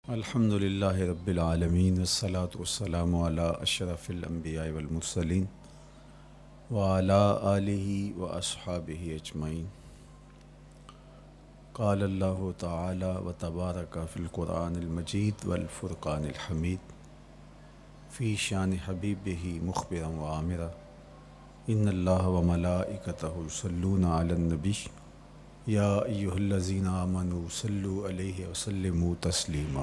الحمد للہ رب العالمین والصلاة والسلام علی اشرف الانبیاء والمرسلین وعلی آلہ واصحابہ اجمعین۔ قال اللہ تعالی وتبارک فی القرآن المجید والفرقان الحمید فی شان حبیبہ مخبرا وعامرا ان اللہ وملائکتہ یصلون علی النبی یا ایہا الذین آمنوا صلوا علیہ وسلموا تسلیما۔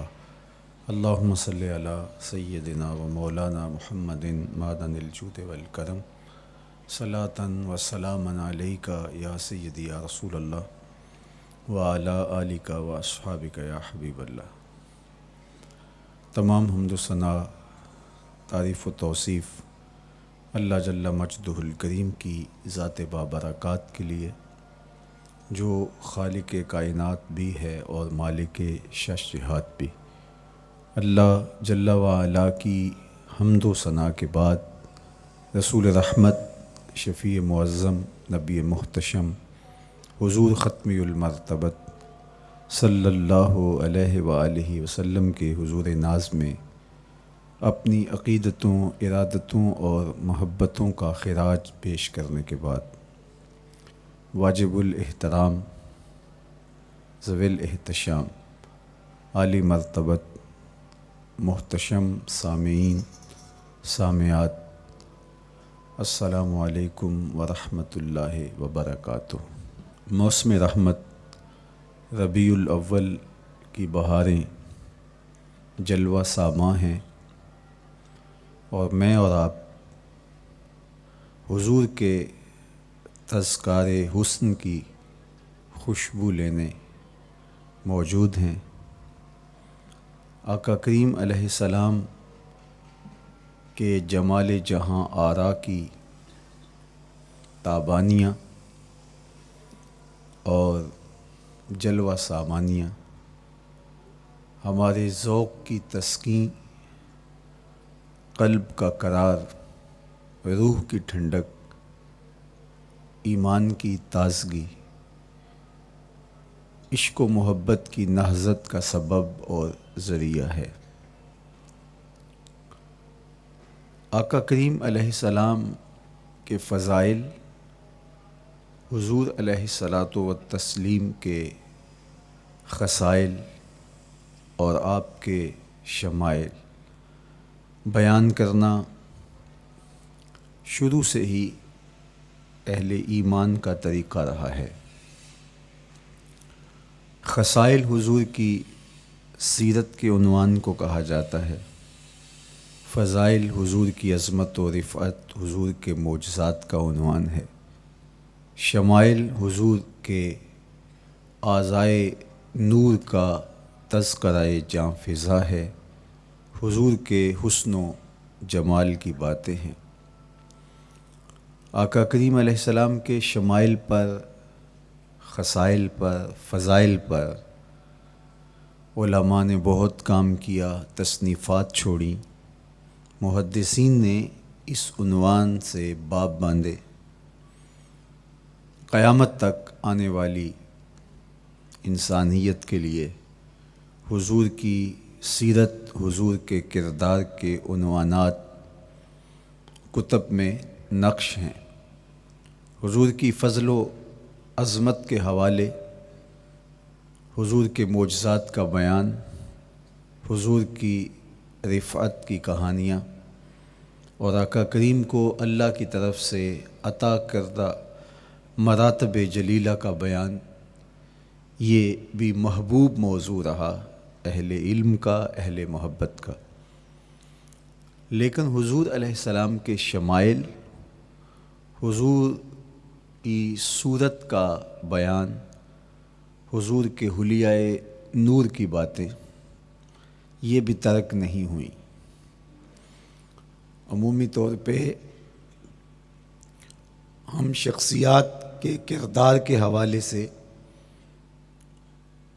اللہم صلی علی سیدنا و مولانا محمد معدن الجود والکرم صلاۃ و سلاما علیک یا سیدی یا رسول اللہ وعلی آلک و اصحابک یا حبیب اللہ۔ تمام حمد و ثنا، تعریف و توصیف اللہ جل مجدہ الکریم کی ذات بابرکات کے لیے، جو خالق کائنات بھی ہے اور مالک شش جہات بھی۔ اللہ جل وعلا کی حمد و ثنا کے بعد رسول رحمت، شفیع معظم، نبی محتشم، حضور ختمی المرتبت صلی اللہ علیہ وآلہ وسلم کے حضور ناز میں اپنی عقیدتوں، ارادتوں اور محبتوں کا خراج پیش کرنے کے بعد واجب الاحترام، ذوی الاحتشام، عالی مرتبت، محتشم سامعین، سامعات، السلام علیکم ورحمۃ اللہ وبرکاتہ۔ موسم رحمت ربیع الاول کی بہاریں جلوہ ساماں ہیں، اور میں اور آپ حضور کے تذکار حسن کی خوشبو لینے موجود ہیں۔ آقا کریم علیہ السلام کے جمال جہاں آرا کی تابانیاں اور جلوہ سامانیاں ہمارے ذوق کی تسکین، قلب کا قرار، روح کی ٹھنڈک، ایمان کی تازگی، عشق و محبت کی نہضت کا سبب اور ذریعہ ہے۔ آقا کریم علیہ السلام کے فضائل، حضور علیہ الصلاۃ والتسلیم کے خصائل اور آپ کے شمائل بیان کرنا شروع سے ہی اہل ایمان کا طریقہ رہا ہے۔ خصائل حضور کی سیرت کے عنوان کو کہا جاتا ہے، فضائل حضور کی عظمت و رفعت حضور کے معجزات کا عنوان ہے، شمائل حضور کے اعضائے نور کا تذکرہ جاں فضا ہے، حضور کے حسن و جمال کی باتیں ہیں۔ آقا کریم علیہ السلام کے شمائل پر، خصائل پر، فضائل پر علماء نے بہت کام کیا، تصنیفات چھوڑیں، محدثین نے اس عنوان سے باب باندھے۔ قیامت تک آنے والی انسانیت کے لیے حضور کی سیرت، حضور کے کردار کے عنوانات کتب میں نقش ہیں۔ حضور کی فضل و عظمت کے حوالے، حضور کے معجزات کا بیان، حضور کی رفعت کی کہانیاں اور آقا کریم کو اللہ کی طرف سے عطا کردہ مراتب جلیلہ کا بیان، یہ بھی محبوب موضوع رہا اہل علم کا، اہل محبت کا۔ لیکن حضور علیہ السلام کے شمائل، حضور کی صورت کا بیان، حضور کے حلیہ نور کی باتیں، یہ بھی ترک نہیں ہوئیں۔ عمومی طور پہ ہم شخصیات کے کردار کے حوالے سے،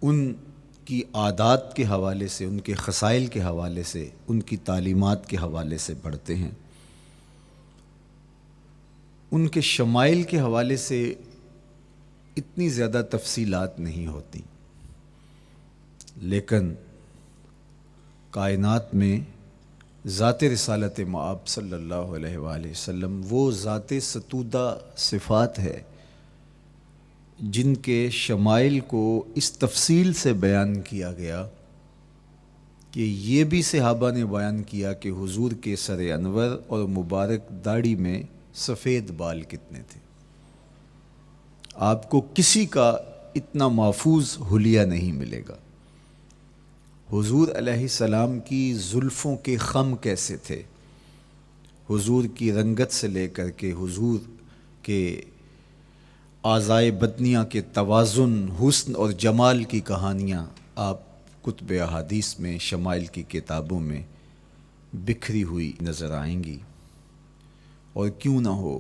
ان کی عادات کے حوالے سے، ان کے خصائل کے حوالے سے، ان کی تعلیمات کے حوالے سے پڑھتے ہیں۔ ان کے شمائل کے حوالے سے اتنی زیادہ تفصیلات نہیں ہوتی، لیکن کائنات میں ذات رسالت مآب صلی اللہ علیہ وآلہ وسلم وہ ذات ستودہ صفات ہے جن کے شمائل کو اس تفصیل سے بیان کیا گیا کہ یہ بھی صحابہ نے بیان کیا کہ حضور کے سر انور اور مبارک داڑھی میں سفید بال کتنے تھے۔ آپ کو کسی کا اتنا محفوظ حلیہ نہیں ملے گا۔ حضور علیہ السلام کی زلفوں کے خم کیسے تھے، حضور کی رنگت سے لے کر کے حضور کے اعضائے بدنیہ کے توازن، حسن اور جمال کی کہانیاں آپ کتب احادیث میں، شمائل کی کتابوں میں بکھری ہوئی نظر آئیں گی۔ اور کیوں نہ ہو،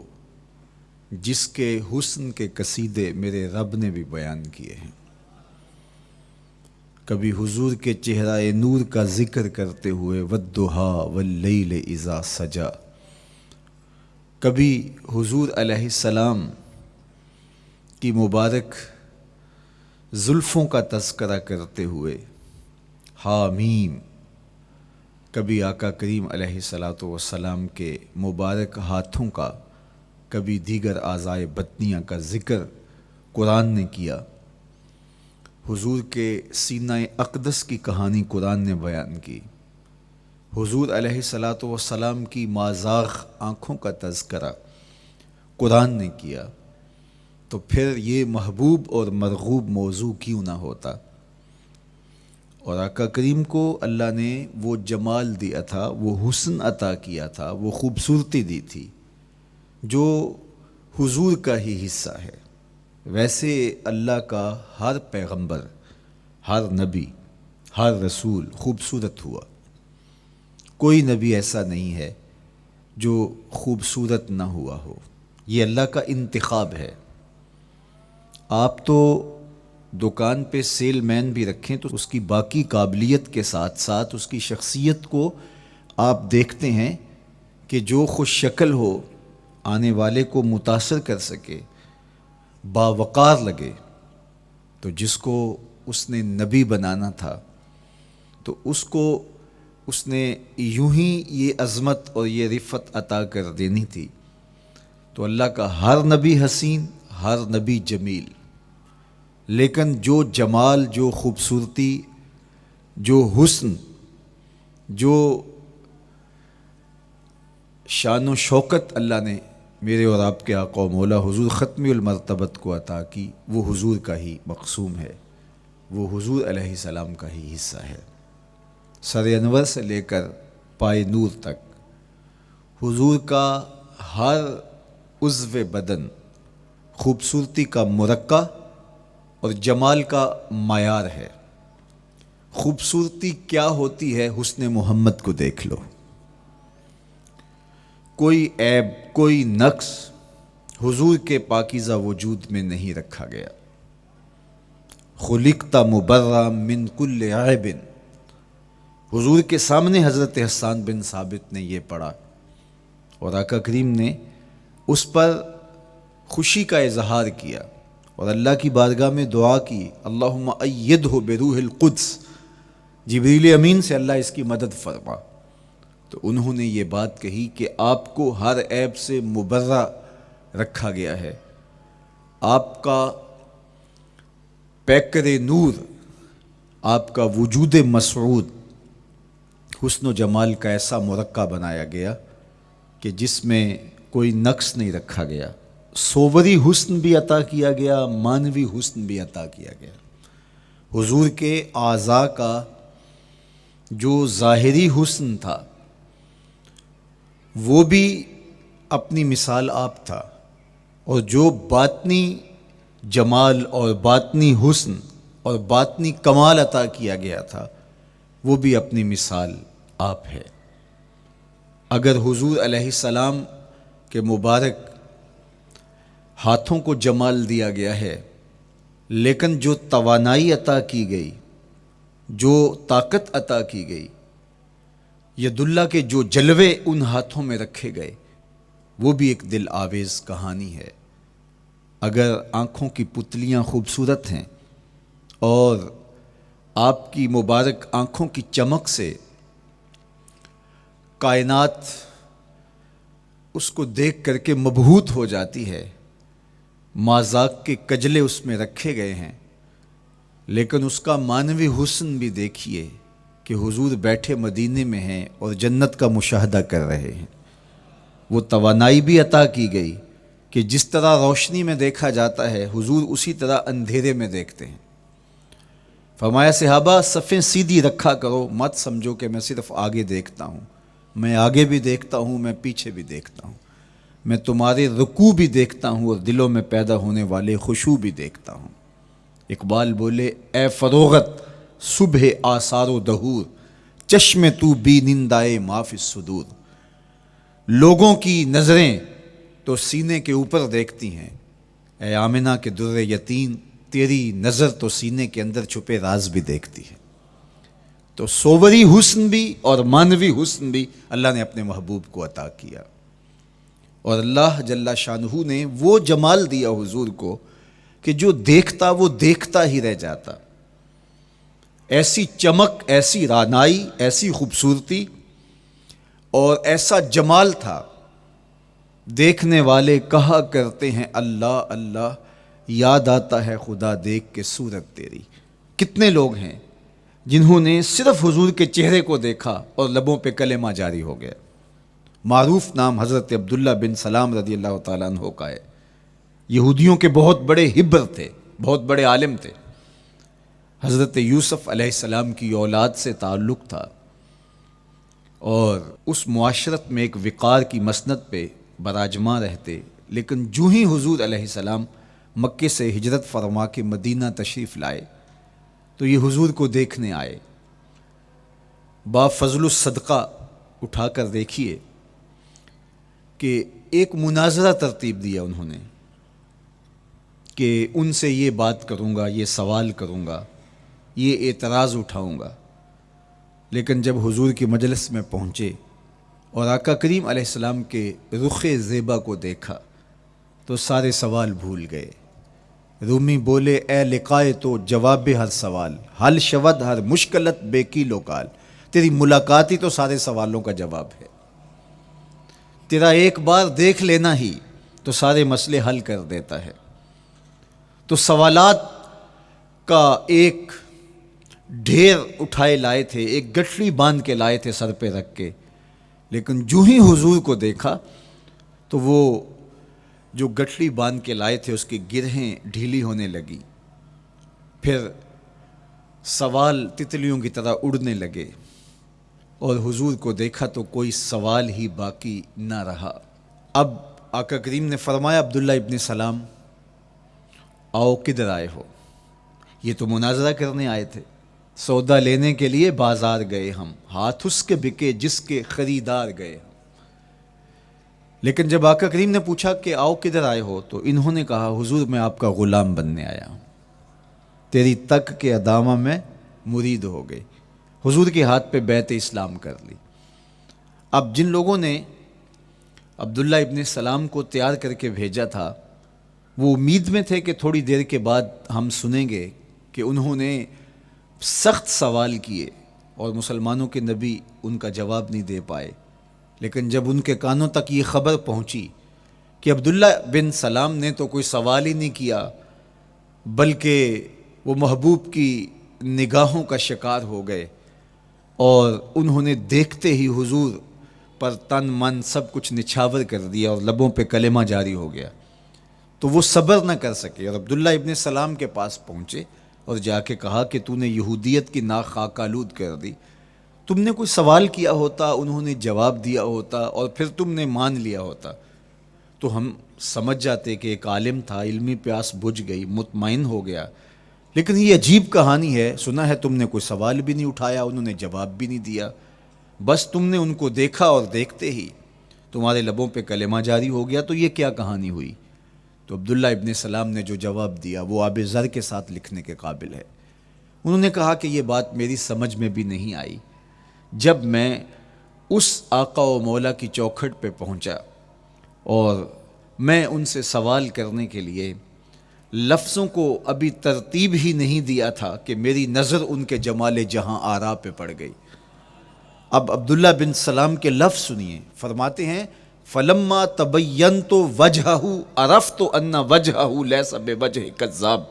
جس کے حسن کے قصیدے میرے رب نے بھی بیان کیے ہیں۔ کبھی حضور کے چہرہ نور کا ذکر کرتے ہوئے والضحیٰ واللیل اذا سجا، کبھی حضور علیہ السلام کی مبارک زلفوں کا تذکرہ کرتے ہوئے حامیم، کبھی آقا کریم علیہ الصلاۃ والسلام کے مبارک ہاتھوں کا، کبھی دیگر اعضائے بدنیہ کا ذکر قرآن نے کیا۔ حضور کے سینہ اقدس کی کہانی قرآن نے بیان کی۔ حضور علیہ الصلاۃ والسلام کی مازاغ آنکھوں کا تذکرہ قرآن نے کیا، تو پھر یہ محبوب اور مرغوب موضوع کیوں نہ ہوتا۔ اور آقا کریم کو اللہ نے وہ جمال دیا تھا، وہ حسن عطا کیا تھا، وہ خوبصورتی دی تھی جو حضور کا ہی حصہ ہے۔ ویسے اللہ کا ہر پیغمبر، ہر نبی، ہر رسول خوبصورت ہوا۔ کوئی نبی ایسا نہیں ہے جو خوبصورت نہ ہوا ہو، یہ اللہ کا انتخاب ہے۔ آپ تو دکان پہ سیل مین بھی رکھیں تو اس کی باقی قابلیت کے ساتھ ساتھ اس کی شخصیت کو آپ دیکھتے ہیں کہ جو خوش شکل ہو، آنے والے کو متاثر کر سکے، باوقار لگے۔ تو جس کو اس نے نبی بنانا تھا تو اس کو اس نے یوں ہی یہ عظمت اور یہ رفعت عطا کر دینی تھی۔ تو اللہ کا ہر نبی حسین، ہر نبی جمیل، لیکن جو جمال، جو خوبصورتی، جو حسن، جو شان و شوکت اللہ نے میرے اور آپ کے آقا و مولا حضور ختمی المرتبت کو عطا کی، وہ حضور کا ہی مقسوم ہے، وہ حضور علیہ السلام کا ہی حصہ ہے۔ سر انور سے لے کر پائے نور تک حضور کا ہر عضو بدن خوبصورتی کا مرقع اور جمال کا معیار ہے۔ خوبصورتی کیا ہوتی ہے، حسن محمد کو دیکھ لو۔ کوئی عیب، کوئی نقص حضور کے پاکیزہ وجود میں نہیں رکھا گیا۔ خلقت مبرأ من کل عیب، حضور کے سامنے حضرت حسان بن ثابت نے یہ پڑھا اور آقا کریم نے اس پر خوشی کا اظہار کیا اور اللہ کی بارگاہ میں دعا کی، اللہم ایدہ بروح القدس، جبریل امین سے اللہ اس کی مدد فرما۔ تو انہوں نے یہ بات کہی کہ آپ کو ہر عیب سے مبرہ رکھا گیا ہے، آپ کا پیکر نور، آپ کا وجود مسعود حسن و جمال کا ایسا مرقع بنایا گیا کہ جس میں کوئی نقص نہیں رکھا گیا۔ صوری حسن بھی عطا کیا گیا، مانوی حسن بھی عطا کیا گیا۔ حضور کے اعضاء کا جو ظاہری حسن تھا وہ بھی اپنی مثال آپ تھا، اور جو باطنی جمال اور باطنی حسن اور باطنی کمال عطا کیا گیا تھا وہ بھی اپنی مثال آپ ہے۔ اگر حضور علیہ السلام کے مبارک ہاتھوں کو جمال دیا گیا ہے، لیکن جو توانائی عطا کی گئی، جو طاقت عطا کی گئی، ید اللہ کے جو جلوے ان ہاتھوں میں رکھے گئے، وہ بھی ایک دل آویز کہانی ہے۔ اگر آنکھوں کی پتلیاں خوبصورت ہیں اور آپ کی مبارک آنکھوں کی چمک سے کائنات اس کو دیکھ کر کے مبہوت ہو جاتی ہے، مازاق کے کجلے اس میں رکھے گئے ہیں، لیکن اس کا معنوی حسن بھی دیکھیے کہ حضور بیٹھے مدینے میں ہیں اور جنت کا مشاہدہ کر رہے ہیں۔ وہ توانائی بھی عطا کی گئی کہ جس طرح روشنی میں دیکھا جاتا ہے حضور اسی طرح اندھیرے میں دیکھتے ہیں۔ فرمایا صحابہ صفیں سیدھی رکھا کرو، مت سمجھو کہ میں صرف آگے دیکھتا ہوں، میں آگے بھی دیکھتا ہوں، میں پیچھے بھی دیکھتا ہوں، میں تمہارے رکوع بھی دیکھتا ہوں اور دلوں میں پیدا ہونے والے خشوع بھی دیکھتا ہوں۔ اقبال بولے اے فروغت صبح آثار و دہور، چشم تو بی نندائے ما فی الصدور۔ لوگوں کی نظریں تو سینے کے اوپر دیکھتی ہیں، اے آمنہ کے در یتیم تیری نظر تو سینے کے اندر چھپے راز بھی دیکھتی ہے۔ تو صوری حسن بھی اور معنوی حسن بھی اللہ نے اپنے محبوب کو عطا کیا، اور اللہ جل شانہ نے وہ جمال دیا حضور کو کہ جو دیکھتا وہ دیکھتا ہی رہ جاتا۔ ایسی چمک، ایسی رعنائی، ایسی خوبصورتی اور ایسا جمال تھا، دیکھنے والے کہا کرتے ہیں اللہ اللہ، یاد آتا ہے خدا دیکھ کے صورت تیری۔ کتنے لوگ ہیں جنہوں نے صرف حضور کے چہرے کو دیکھا اور لبوں پہ کلمہ جاری ہو گیا۔ معروف نام حضرت عبداللہ بن سلام رضی اللہ تعالیٰ عنہ کا ہے۔ یہودیوں کے بہت بڑے حبر تھے، بہت بڑے عالم تھے۔ حضرت یوسف علیہ السلام کی اولاد سے تعلق تھا، اور اس معاشرت میں ایک وقار کی مسند پہ براجماں رہتے، لیکن جو ہی حضور علیہ السلام مکے سے ہجرت فرما کے مدینہ تشریف لائے تو یہ حضور کو دیکھنے آئے۔ با فضل الصدقہ اٹھا کر دیکھیے کہ ایک مناظرہ ترتیب دیا انہوں نے کہ ان سے یہ بات کروں گا، یہ سوال کروں گا، یہ اعتراض اٹھاؤں گا، لیکن جب حضور کی مجلس میں پہنچے اور آقا کریم علیہ السلام کے رخ زیبا کو دیکھا تو سارے سوال بھول گئے۔ رومی بولے اے لقائے تو جواب ہر سوال، حل شود ہر مشکلت بے کی لوکال۔ تیری ملاقات ہی تو سارے سوالوں کا جواب ہے، تیرا ایک بار دیکھ لینا ہی تو سارے مسئلے حل کر دیتا ہے۔ تو سوالات کا ایک ڈھیر اٹھائے لائے تھے، ایک گٹھڑی باندھ کے لائے تھے سر پہ رکھ کے، لیکن جو ہی حضور کو دیکھا تو وہ جو گٹھڑی باندھ کے لائے تھے اس کی گرہیں ڈھیلی ہونے لگی، پھر سوال تتلیوں کی طرح اڑنے لگے، اور حضور کو دیکھا تو کوئی سوال ہی باقی نہ رہا۔ اب آقا کریم نے فرمایا عبداللہ ابن سلام آؤ کدھر آئے ہو؟ یہ تو مناظرہ کرنے آئے تھے، سودا لینے کے لیے بازار گئے ہم، ہاتھ اس کے بکے جس کے خریدار گئے ہم۔ لیکن جب آقا کریم نے پوچھا کہ آؤ کدھر آئے ہو تو انہوں نے کہا حضور میں آپ کا غلام بننے آیا ہوں، تیری تک کے ادامہ میں مرید ہو گئے، حضور کے ہاتھ پہ بیعت اسلام کر لی۔ اب جن لوگوں نے عبداللہ ابن سلام کو تیار کر کے بھیجا تھا وہ امید میں تھے کہ تھوڑی دیر کے بعد ہم سنیں گے کہ انہوں نے سخت سوال کیے اور مسلمانوں کے نبی ان کا جواب نہیں دے پائے، لیکن جب ان کے کانوں تک یہ خبر پہنچی کہ عبداللہ بن سلام نے تو کوئی سوال ہی نہیں کیا بلکہ وہ محبوب کی نگاہوں کا شکار ہو گئے، اور انہوں نے دیکھتے ہی حضور پر تن من سب کچھ نچھاور کر دیا اور لبوں پہ کلمہ جاری ہو گیا، تو وہ صبر نہ کر سکے اور عبداللہ ابن سلام کے پاس پہنچے اور جا کے کہا کہ تو نے یہودیت کی ناک خاک آلود کر دی، تم نے کوئی سوال کیا ہوتا، انہوں نے جواب دیا ہوتا اور پھر تم نے مان لیا ہوتا تو ہم سمجھ جاتے کہ ایک عالم تھا، علمی پیاس بجھ گئی، مطمئن ہو گیا، لیکن یہ عجیب کہانی ہے، سنا ہے تم نے کوئی سوال بھی نہیں اٹھایا، انہوں نے جواب بھی نہیں دیا، بس تم نے ان کو دیکھا اور دیکھتے ہی تمہارے لبوں پہ کلمہ جاری ہو گیا، تو یہ کیا کہانی ہوئی؟ تو عبداللہ ابن سلام نے جو جواب دیا وہ آب زر کے ساتھ لکھنے کے قابل ہے۔ انہوں نے کہا کہ یہ بات میری سمجھ میں بھی نہیں آئی، جب میں اس آقا و مولا کی چوکھٹ پہ پہنچا اور میں ان سے سوال کرنے کے لیے لفظوں کو ابھی ترتیب ہی نہیں دیا تھا کہ میری نظر ان کے جمال جہاں آرا پہ پڑ گئی، اب عبداللہ بن سلام کے لفظ سنیے، فرماتے ہیں فلما تبینت وجہہ عرفت ان وجہہ لیس بوجہ کذاب،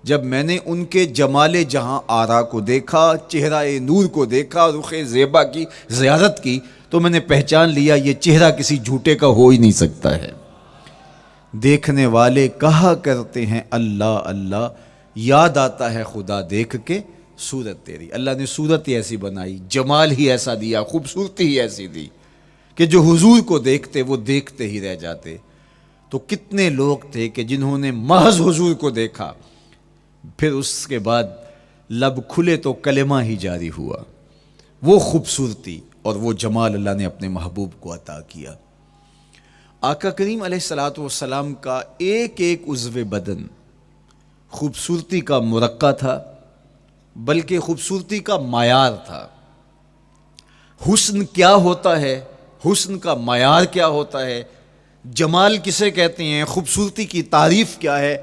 جب میں نے ان کے جمال جہاں آرا کو دیکھا، چہرہ نور کو دیکھا، رخ زیبا کی زیارت کی، تو میں نے پہچان لیا یہ چہرہ کسی جھوٹے کا ہو ہی نہیں سکتا ہے۔ دیکھنے والے کہا کرتے ہیں اللہ اللہ، یاد آتا ہے خدا دیکھ کے صورت تیری۔ اللہ نے صورت ہی ایسی بنائی، جمال ہی ایسا دیا، خوبصورتی ہی ایسی دی کہ جو حضور کو دیکھتے وہ دیکھتے ہی رہ جاتے۔ تو کتنے لوگ تھے کہ جنہوں نے محض حضور کو دیکھا، پھر اس کے بعد لب کھلے تو کلمہ ہی جاری ہوا۔ وہ خوبصورتی اور وہ جمال اللہ نے اپنے محبوب کو عطا کیا۔ آقا کریم علیہ الصلوۃ والسلام کا ایک ایک عضو بدن خوبصورتی کا مرقع تھا، بلکہ خوبصورتی کا معیار تھا۔ حسن کیا ہوتا ہے، حسن کا معیار کیا ہوتا ہے، جمال کسے کہتے ہیں، خوبصورتی کی تعریف کیا ہے،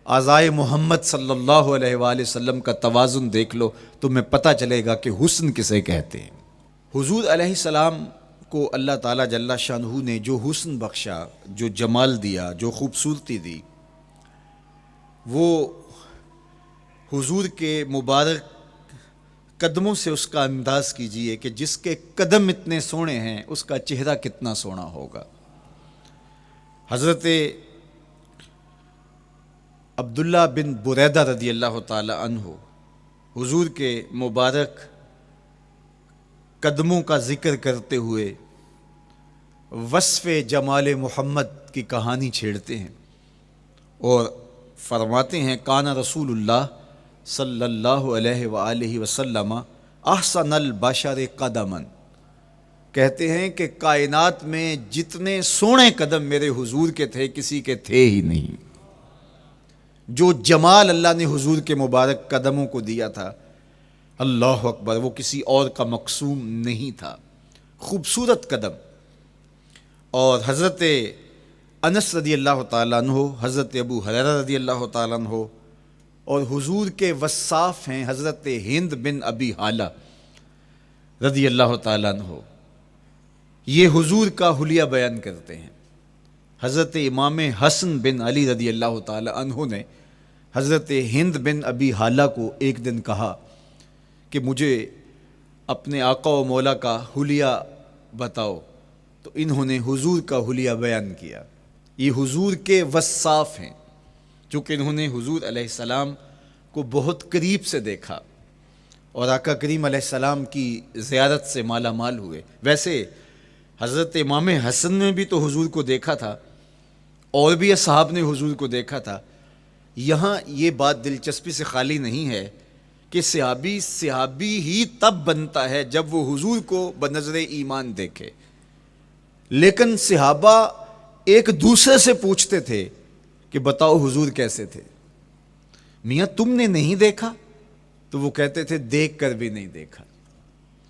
اعضائے محمد صلی اللہ علیہ وآلہ وسلم کا توازن دیکھ لو، تمہیں پتہ چلے گا کہ حسن کسے کہتے ہیں۔ حضور علیہ السلام کو اللہ تعالیٰ جل شانہ نے جو حسن بخشا، جو جمال دیا، جو خوبصورتی دی، وہ حضور کے مبارک قدموں سے اس کا انداز کیجئے کہ جس کے قدم اتنے سونے ہیں اس کا چہرہ کتنا سونا ہوگا۔ حضرت عبداللہ بن بریدہ رضی اللہ تعالی عنہ حضور کے مبارک قدموں کا ذکر کرتے ہوئے وصف جمال محمد کی کہانی چھیڑتے ہیں اور فرماتے ہیں کانا رسول اللہ صلی اللہ علیہ وآلہ وسلم احسن البشر قدماً، کہتے ہیں کہ کائنات میں جتنے سونے قدم میرے حضور کے تھے کسی کے تھے ہی نہیں۔ جو جمال اللہ نے حضور کے مبارک قدموں کو دیا تھا، اللہ اکبر، وہ کسی اور کا مقسوم نہیں تھا۔ خوبصورت قدم۔ اور حضرت انس رضی اللہ تعالیٰ عنہ، حضرت ابو ہریرہ رضی اللہ تعالیٰ عنہ، اور حضور کے وصاف ہیں حضرت ہند بن ابی حالہ رضی اللہ تعالیٰ عنہ، یہ حضور کا حلیہ بیان کرتے ہیں۔ حضرت امام حسن بن علی رضی اللہ تعالیٰ عنہ نے حضرت ہند بن ابی حالہ کو ایک دن کہا کہ مجھے اپنے آقا و مولا کا حلیہ بتاؤ، تو انہوں نے حضور کا حلیہ بیان کیا۔ یہ حضور کے وصاف ہیں، چونکہ انہوں نے حضور علیہ السلام کو بہت قریب سے دیکھا اور آقا کریم علیہ السلام کی زیارت سے مالا مال ہوئے۔ ویسے حضرت امام حسن نے بھی تو حضور کو دیکھا تھا، اور بھی اصحاب نے حضور کو دیکھا تھا۔ یہاں یہ بات دلچسپی سے خالی نہیں ہے کہ صحابی ہی تب بنتا ہے جب وہ حضور کو بنظر ایمان دیکھے، لیکن صحابہ ایک دوسرے سے پوچھتے تھے کہ بتاؤ حضور کیسے تھے؟ میاں تم نے نہیں دیکھا؟ تو وہ کہتے تھے دیکھ کر بھی نہیں دیکھا۔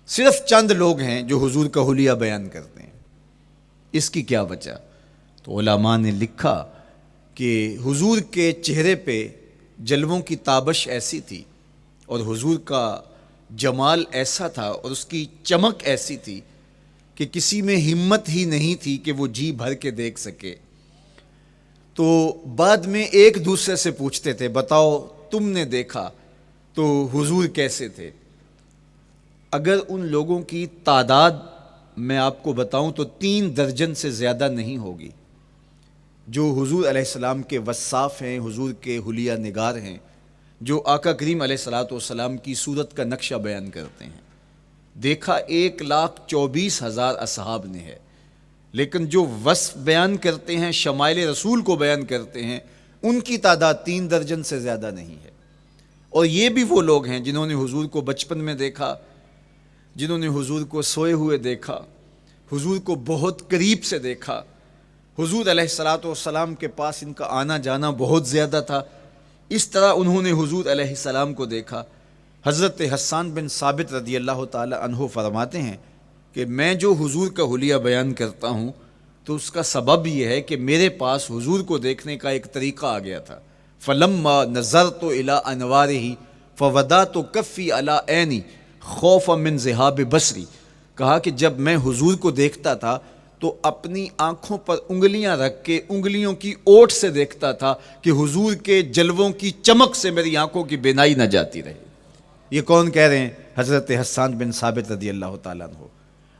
صرف چند لوگ ہیں جو حضور کا حلیہ بیان کرتے ہیں۔ اس کی کیا وجہ؟ تو علماء نے لکھا کہ حضور کے چہرے پہ جلووں کی تابش ایسی تھی اور حضور کا جمال ایسا تھا اور اس کی چمک ایسی تھی کہ کسی میں ہمت ہی نہیں تھی کہ وہ جی بھر کے دیکھ سکے۔ تو بعد میں ایک دوسرے سے پوچھتے تھے بتاؤ تم نے دیکھا تو حضور کیسے تھے؟ اگر ان لوگوں کی تعداد میں آپ کو بتاؤں تو 3 درجن سے زیادہ نہیں ہوگی جو حضور علیہ السلام کے وصاف ہیں، حضور کے حلیہ نگار ہیں، جو آقا کریم علیہ الصلوۃ والسلام کی صورت کا نقشہ بیان کرتے ہیں۔ دیکھا 1,24,000 اصحاب نے ہے، لیکن جو وصف بیان کرتے ہیں، شمائل رسول کو بیان کرتے ہیں، ان کی تعداد 3 درجن سے زیادہ نہیں ہے۔ اور یہ بھی وہ لوگ ہیں جنہوں نے حضور کو بچپن میں دیکھا، جنہوں نے حضور کو سوئے ہوئے دیکھا، حضور کو بہت قریب سے دیکھا۔ حضور علیہ الصلوۃ والسلام کے پاس ان کا آنا جانا بہت زیادہ تھا، اس طرح انہوں نے حضور علیہ السلام کو دیکھا۔ حضرت حسان بن ثابت رضی اللہ تعالی عنہ فرماتے ہیں کہ میں جو حضور کا حلیہ بیان کرتا ہوں تو اس کا سبب یہ ہے کہ میرے پاس حضور کو دیکھنے کا ایک طریقہ آ گیا تھا۔ فلما نظرت الی انوارہ فودعت کفی علی عینی خوفا من ذہاب بصری، کہا کہ جب میں حضور کو دیکھتا تھا تو اپنی آنکھوں پر انگلیاں رکھ کے انگلیوں کی اوٹ سے دیکھتا تھا کہ حضور کے جلووں کی چمک سے میری آنکھوں کی بینائی نہ جاتی رہے۔ یہ کون کہہ رہے ہیں؟ حضرت حسان بن ثابت رضی اللہ تعالیٰ عنہ۔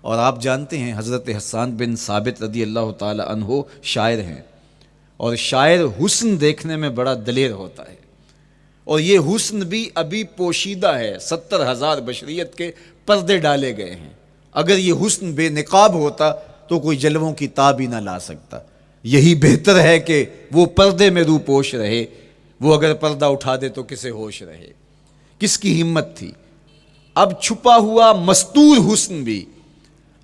اور آپ جانتے ہیں حضرت حسان بن ثابت رضی اللہ تعالیٰ عنہ شاعر ہیں، اور شاعر حسن دیکھنے میں بڑا دلیر ہوتا ہے، اور یہ حسن بھی ابھی پوشیدہ ہے، 70,000 بشریت کے پردے ڈالے گئے ہیں۔ اگر یہ حسن بے نقاب ہوتا تو کوئی جلووں کی تاب ہی نہ لا سکتا۔ یہی بہتر ہے کہ وہ پردے میں رو پوش رہے، وہ اگر پردہ اٹھا دے تو کسے ہوش رہے۔ کس کی ہمت تھی؟ اب چھپا ہوا مستور حسن بھی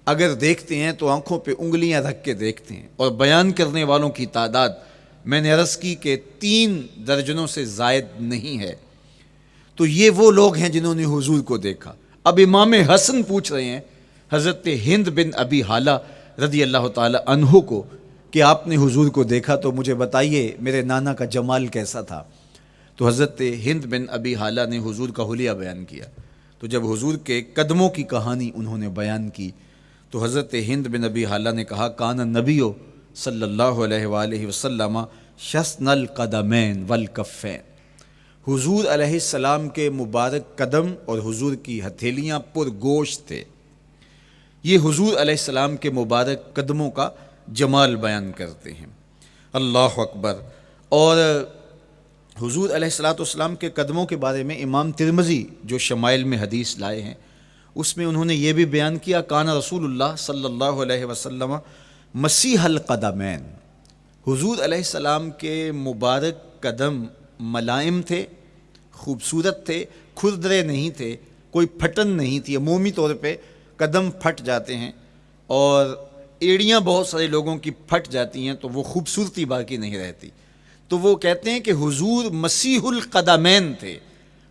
اگر دیکھتے ہیں تو آنکھوں پہ انگلیاں رکھ کے دیکھتے ہیں، اور بیان کرنے والوں کی تعداد میں نے عرض کی کہ 3 درجنوں سے زائد نہیں ہے۔ تو یہ وہ لوگ ہیں جنہوں نے حضور کو دیکھا۔ اب امام حسن پوچھ رہے ہیں حضرت ہند بن ابی حالہ رضی اللہ تعالی عنہ کو کہ آپ نے حضور کو دیکھا تو مجھے بتائیے میرے نانا کا جمال کیسا تھا۔ تو حضرت ہند بن ابی حالہ نے حضور کا حلیہ بیان کیا۔ تو جب حضور کے قدموں کی کہانی انہوں نے بیان کی تو حضرت ہند بن ابی حالہ نے کہا کان النبی صلی اللہ علیہ وآلہ وسلم شسن القدمین والکفین، حضور علیہ السلام کے مبارک قدم اور حضور کی ہتھیلیاں پر گوشت تھے۔ یہ حضور علیہ السلام کے مبارک قدموں کا جمال بیان کرتے ہیں۔ اللہ اکبر۔ اور حضور علیہ السلام کے قدموں کے بارے میں امام ترمذی جو شمائل میں حدیث لائے ہیں اس میں انہوں نے یہ بھی بیان کیا کان رسول اللہ صلی اللہ علیہ وسلم مسیح القدمین، حضور علیہ السلام کے مبارک قدم ملائم تھے، خوبصورت تھے، کھردرے نہیں تھے، کوئی پھٹن نہیں تھی۔ عمومی طور پہ قدم پھٹ جاتے ہیں اور ایڑیاں بہت سارے لوگوں کی پھٹ جاتی ہیں تو وہ خوبصورتی باقی نہیں رہتی۔ تو وہ کہتے ہیں کہ حضور مسیح القدمین تھے،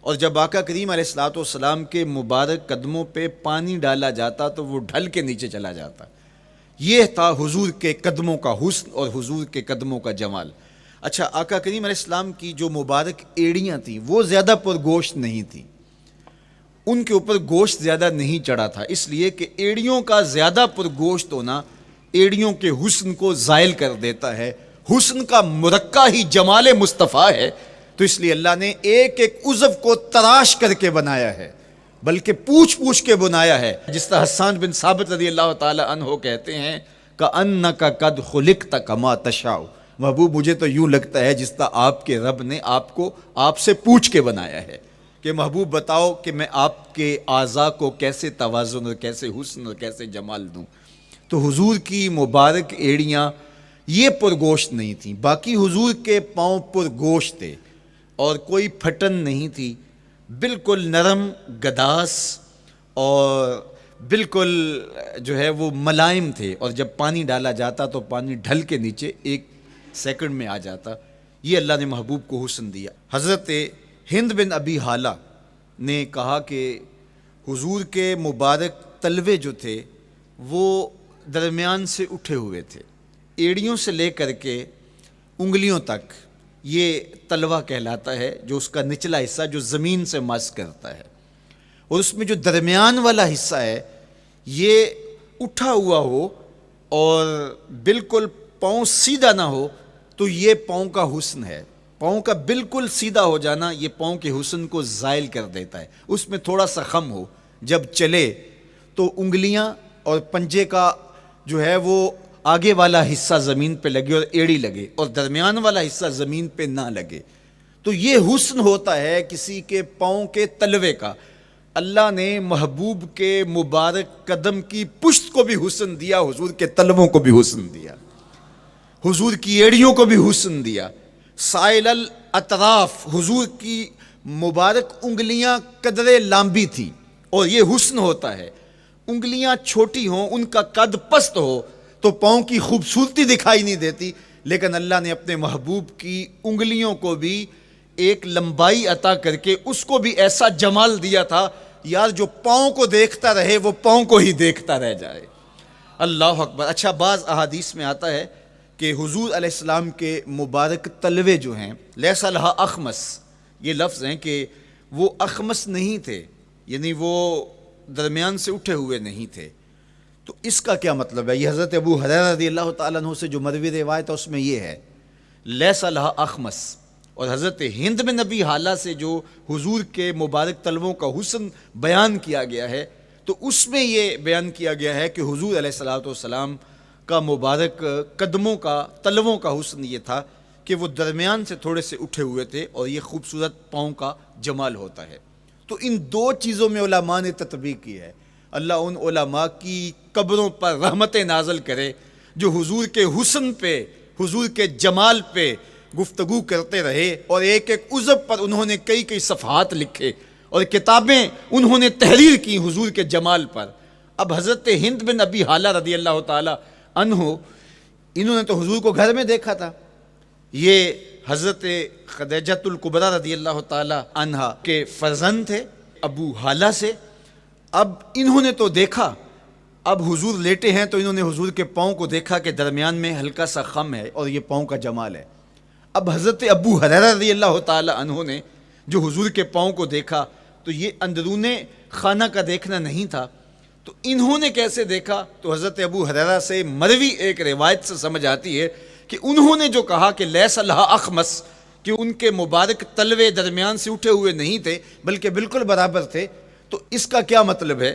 اور جب آقا کریم علیہ السلام کے مبارک قدموں پہ پانی ڈالا جاتا تو وہ ڈھل کے نیچے چلا جاتا۔ یہ تھا حضور کے قدموں کا حسن اور حضور کے قدموں کا جمال۔ اچھا، آقا کریم علیہ السلام کی جو مبارک ایڑیاں تھیں وہ زیادہ پر گوشت نہیں تھیں، ان کے اوپر گوشت زیادہ نہیں چڑھا تھا، اس لیے کہ ایڑیوں کا زیادہ پر گوشت ہونا ایڑیوں کے حسن کو زائل کر دیتا ہے۔ حسن کا مرقع ہی جمال مصطفیٰ ہے، تو اس لیے اللہ نے ایک ایک عضو کو تراش کر کے بنایا ہے، بلکہ پوچھ پوچھ کے بنایا ہے۔ جس طرح حسان بن ثابت رضی اللہ تعالی عنہ کہتے ہیں کأنک قد خلقت کما تشاء، محبوب مجھے تو یوں لگتا ہے جس طرح آپ کے رب نے آپ کو آپ سے پوچھ کے بنایا ہے کہ محبوب بتاؤ کہ میں آپ کے اعضاء کو کیسے توازن اور کیسے حسن اور کیسے جمال دوں۔ تو حضور کی مبارک ایڑیاں یہ پرگوشت نہیں تھیں، باقی حضور کے پاؤں پرگوشت تھے اور کوئی پھٹن نہیں تھی، بالکل نرم گداس اور بالکل جو ہے وہ ملائم تھے، اور جب پانی ڈالا جاتا تو پانی ڈھل کے نیچے 1 سیکنڈ میں آ جاتا۔ یہ اللہ نے محبوب کو حسن دیا۔ حضرت ہند بن ابی حالہ نے کہا کہ حضور کے مبارک تلوے جو تھے وہ درمیان سے اٹھے ہوئے تھے، ایڑیوں سے لے کر کے انگلیوں تک یہ تلوہ کہلاتا ہے، جو اس کا نچلا حصہ جو زمین سے مس کرتا ہے، اور اس میں جو درمیان والا حصہ ہے یہ اٹھا ہوا ہو اور بالکل پاؤں سیدھا نہ ہو تو یہ پاؤں کا حسن ہے۔ پاؤں کا بالکل سیدھا ہو جانا یہ پاؤں کے حسن کو زائل کر دیتا ہے۔ اس میں تھوڑا سا خم ہو، جب چلے تو انگلیاں اور پنجے کا جو ہے وہ آگے والا حصہ زمین پہ لگے اور ایڑی لگے، اور درمیان والا حصہ زمین پہ نہ لگے، تو یہ حسن ہوتا ہے کسی کے پاؤں کے تلوے کا۔ اللہ نے محبوب کے مبارک قدم کی پشت کو بھی حسن دیا، حضور کے تلووں کو بھی حسن دیا، حضور کی ایڑیوں کو بھی حسن دیا۔ سائل الاطراف، حضور کی مبارک انگلیاں قدرے لامبی تھیں، اور یہ حسن ہوتا ہے۔ انگلیاں چھوٹی ہوں، ان کا قد پست ہو تو پاؤں کی خوبصورتی دکھائی نہیں دیتی، لیکن اللہ نے اپنے محبوب کی انگلیوں کو بھی ایک لمبائی عطا کر کے اس کو بھی ایسا جمال دیا تھا، یار جو پاؤں کو دیکھتا رہے وہ پاؤں کو ہی دیکھتا رہ جائے۔ اللہ اکبر۔ اچھا، بعض احادیث میں آتا ہے کہ حضور علیہ السلام کے مبارک تلوے جو ہیں لیس لہا اخمس، یہ لفظ ہیں کہ وہ اخمس نہیں تھے، یعنی وہ درمیان سے اٹھے ہوئے نہیں تھے، تو اس کا کیا مطلب ہے؟ یہ حضرت ابو ہریرہ رضی اللہ تعالیٰ عنہ سے جو مروی روایت ہے اس میں یہ ہے لیس لہا اخمس، اور حضرت ہند بن نبی حالہ سے جو حضور کے مبارک تلووں کا حسن بیان کیا گیا ہے، تو اس میں یہ بیان کیا گیا ہے کہ حضور علیہ الصلوۃ والسلام کا مبارک قدموں کا تلووں کا حسن یہ تھا کہ وہ درمیان سے تھوڑے سے اٹھے ہوئے تھے، اور یہ خوبصورت پاؤں کا جمال ہوتا ہے۔ تو ان دو چیزوں میں علماء نے تطبیق کی ہے۔ اللہ ان علماء کی قبروں پر رحمت نازل کرے جو حضور کے حسن پہ، حضور کے جمال پہ گفتگو کرتے رہے، اور ایک ایک عضو پر انہوں نے کئی کئی صفحات لکھے اور کتابیں انہوں نے تحریر کی حضور کے جمال پر۔ اب حضرت ہند بن ابی حالہ رضی اللہ تعالی عنہ، انہوں نے تو حضور کو گھر میں دیکھا تھا، یہ حضرت خدیجۃ الکبریٰ رضی اللہ تعالی عنہا کے فرزند تھے ابو حالہ سے۔ اب انہوں نے تو دیکھا، اب حضور لیٹے ہیں تو انہوں نے حضور کے پاؤں کو دیکھا کہ درمیان میں ہلکا سا خم ہے اور یہ پاؤں کا جمال ہے۔ اب حضرت ابو ہریرہ رضی اللہ تعالی عنہ نے جو حضور کے پاؤں کو دیکھا تو یہ اندرون خانہ کا دیکھنا نہیں تھا، تو انہوں نے کیسے دیکھا؟ تو حضرت ابو ہریرہ سے مروی ایک روایت سے سمجھ آتی ہے کہ انہوں نے جو کہا کہ لیس لہا اخمس، کہ ان کے مبارک تلوے درمیان سے اٹھے ہوئے نہیں تھے بلکہ بالکل برابر تھے، تو اس کا کیا مطلب ہے؟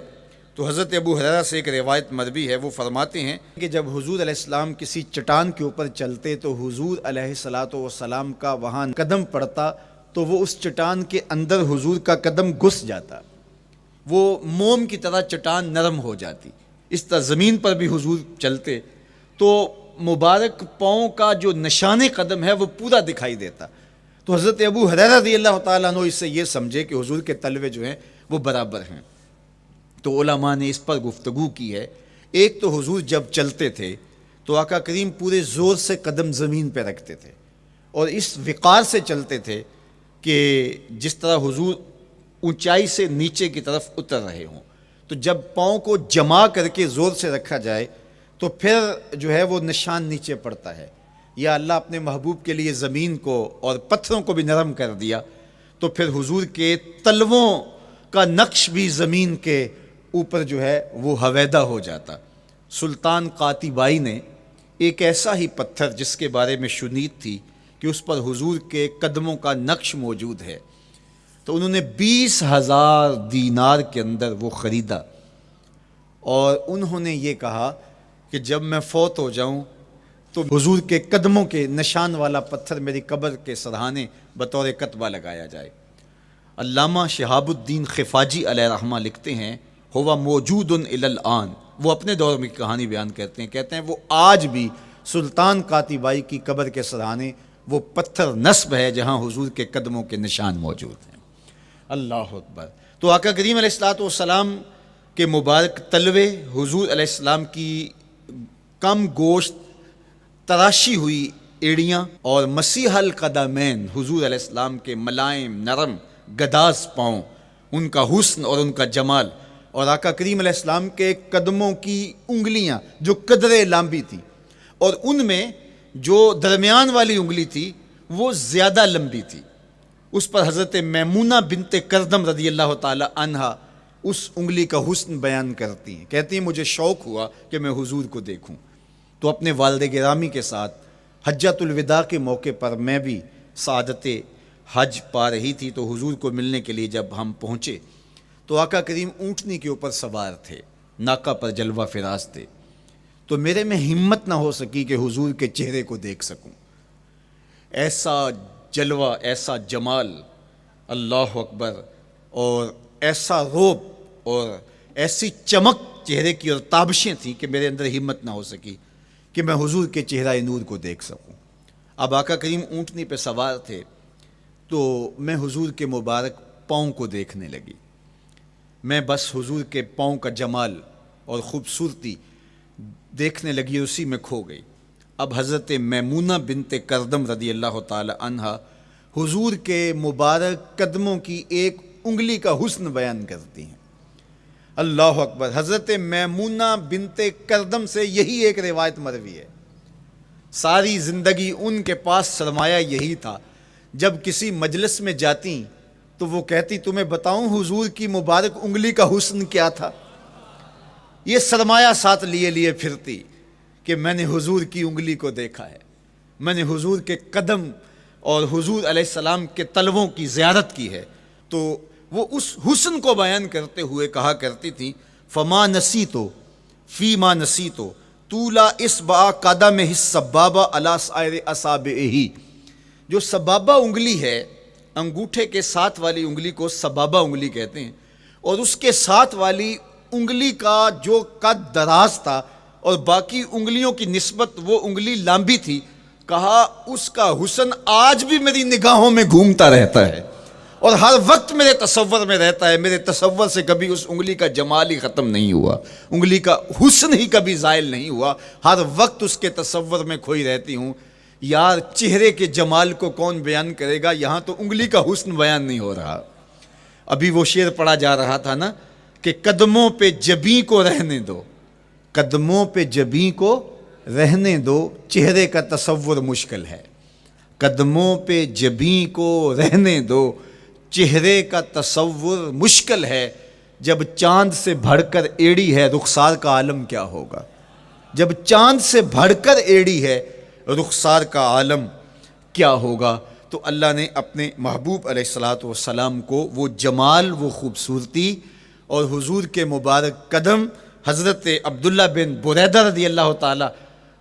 تو حضرت ابو ہریرہ سے ایک روایت مروی ہے، وہ فرماتے ہیں کہ جب حضور علیہ السلام کسی چٹان کے اوپر چلتے تو حضور علیہ الصلوۃ والسلام کا وہاں قدم پڑتا تو وہ اس چٹان کے اندر حضور کا قدم گھس جاتا، وہ موم کی طرح چٹان نرم ہو جاتی۔ اس طرح زمین پر بھی حضور چلتے تو مبارک پاؤں کا جو نشان قدم ہے وہ پورا دکھائی دیتا۔ تو حضرت ابو ہریرہ رضی اللہ تعالیٰ عنہ اس سے یہ سمجھے کہ حضور کے تلوے جو ہیں وہ برابر ہیں۔ تو علماء نے اس پر گفتگو کی ہے۔ ایک تو حضور جب چلتے تھے تو آقا کریم پورے زور سے قدم زمین پہ رکھتے تھے اور اس وقار سے چلتے تھے کہ جس طرح حضور اونچائی سے نیچے کی طرف اتر رہے ہوں۔ تو جب پاؤں کو جما کر کے زور سے رکھا جائے تو پھر جو ہے وہ نشان نیچے پڑتا ہے۔ یا اللہ اپنے محبوب کے لیے زمین کو اور پتھروں کو بھی نرم کر دیا تو پھر حضور کے تلووں کا نقش بھی زمین کے اوپر جو ہے وہ ہویدا ہو جاتا۔ سلطان قاتبائی نے ایک ایسا ہی پتھر جس کے بارے میں شنید تھی کہ اس پر حضور کے قدموں کا نقش موجود ہے، تو انہوں نے 20,000 دینار کے اندر وہ خریدا، اور انہوں نے یہ کہا کہ جب میں فوت ہو جاؤں تو حضور کے قدموں کے نشان والا پتھر میری قبر کے سرہانے بطور کتبہ لگایا جائے۔ علامہ شہاب الدین خفاجی علیہ رحمہ لکھتے ہیں ہوا موجود الی الآن، وہ اپنے دور میں کہانی بیان کرتے ہیں وہ آج بھی سلطان قاتبائی کی قبر کے سرہانے وہ پتھر نصب ہے جہاں حضور کے قدموں کے نشان موجود ہیں۔ اللہ اکبر۔ تو آقا کریم علیہ الصلوۃ والسلام کے مبارک تلوے، حضور علیہ السلام کی کم گوشت تراشی ہوئی ایڑیاں، اور مسیح القدمین حضور علیہ السلام کے ملائم نرم گداز پاؤں، ان کا حسن اور ان کا جمال، اور آقا کریم علیہ السلام کے قدموں کی انگلیاں جو قدرے لمبی تھی، اور ان میں جو درمیان والی انگلی تھی وہ زیادہ لمبی تھی، اس پر حضرت میمونہ بنت کردم رضی اللہ تعالی عنہا اس انگلی کا حسن بیان کرتی ہیں، کہتی ہیں مجھے شوق ہوا کہ میں حضور کو دیکھوں، تو اپنے والد گرامی کے ساتھ حجۃ الوداع کے موقع پر میں بھی سعادت حج پا رہی تھی، تو حضور کو ملنے کے لیے جب ہم پہنچے تو آقا کریم اونٹنی کے اوپر سوار تھے، ناقہ پر جلوہ فراز تھے، تو میرے میں ہمت نہ ہو سکی کہ حضور کے چہرے کو دیکھ سکوں۔ ایسا جلوہ، ایسا جمال، اللہ اکبر، اور ایسا روب اور ایسی چمک چہرے کی اور تابشیں تھیں کہ میرے اندر ہمت نہ ہو سکی کہ میں حضور کے چہرہ نور کو دیکھ سکوں۔ اب آقا کریم اونٹنی پہ سوار تھے تو میں حضور کے مبارک پاؤں کو دیکھنے لگی، میں بس حضور کے پاؤں کا جمال اور خوبصورتی دیکھنے لگی، اسی میں کھو گئی۔ اب حضرت میمونہ بنت کردم رضی اللہ تعالی عنہا حضور کے مبارک قدموں کی ایک انگلی کا حسن بیان کرتی ہیں۔ اللہ اکبر۔ حضرت میمونہ بنت کردم سے یہی ایک روایت مروی ہے، ساری زندگی ان کے پاس سرمایہ یہی تھا، جب کسی مجلس میں جاتی تو وہ کہتی تمہیں بتاؤں حضور کی مبارک انگلی کا حسن کیا تھا؟ یہ سرمایہ ساتھ لیے لیے پھرتی کہ میں نے حضور کی انگلی کو دیکھا ہے، میں نے حضور کے قدم اور حضور علیہ السلام کے تلووں کی زیارت کی ہے. تو وہ اس حسن کو بیان کرتے ہوئے کہا کرتی تھی فما نسیتو فیما نسیتو طولا اصبع قدمہ السبابہ علی سائر اصابعہ. جو سبابہ انگلی ہے، انگوٹھے کے ساتھ والی انگلی کو سبابہ انگلی کہتے ہیں، اور اس کے ساتھ والی انگلی کا جو قد دراز تھا اور باقی انگلیوں کی نسبت وہ انگلی لمبی تھی، کہا اس کا حسن آج بھی میری نگاہوں میں گھومتا رہتا ہے اور ہر وقت میرے تصور میں رہتا ہے. میرے تصور سے کبھی اس انگلی کا جمال ہی ختم نہیں ہوا، انگلی کا حسن ہی کبھی زائل نہیں ہوا، ہر وقت اس کے تصور میں کھوئی رہتی ہوں. یار چہرے کے جمال کو کون بیان کرے گا، یہاں تو انگلی کا حسن بیان نہیں ہو رہا. ابھی وہ شعر پڑھا جا رہا تھا نا کہ قدموں پہ جبیں کو رہنے دو، قدموں پہ جبیں کو رہنے دو، چہرے کا تصور مشکل ہے. قدموں پہ جبیں کو رہنے دو، چہرے کا تصور مشکل ہے. جب چاند سے بڑھ کر ایڑی ہے رخسار کا عالم کیا ہوگا، جب چاند سے بڑھ کر ایڑی ہے رخسار کا عالم کیا ہوگا. تو اللہ نے اپنے محبوب علیہ الصلوۃ والسلام کو وہ جمال، وہ خوبصورتی اور حضور کے مبارک قدم، حضرت عبداللہ بن بریدہ رضی اللہ تعالی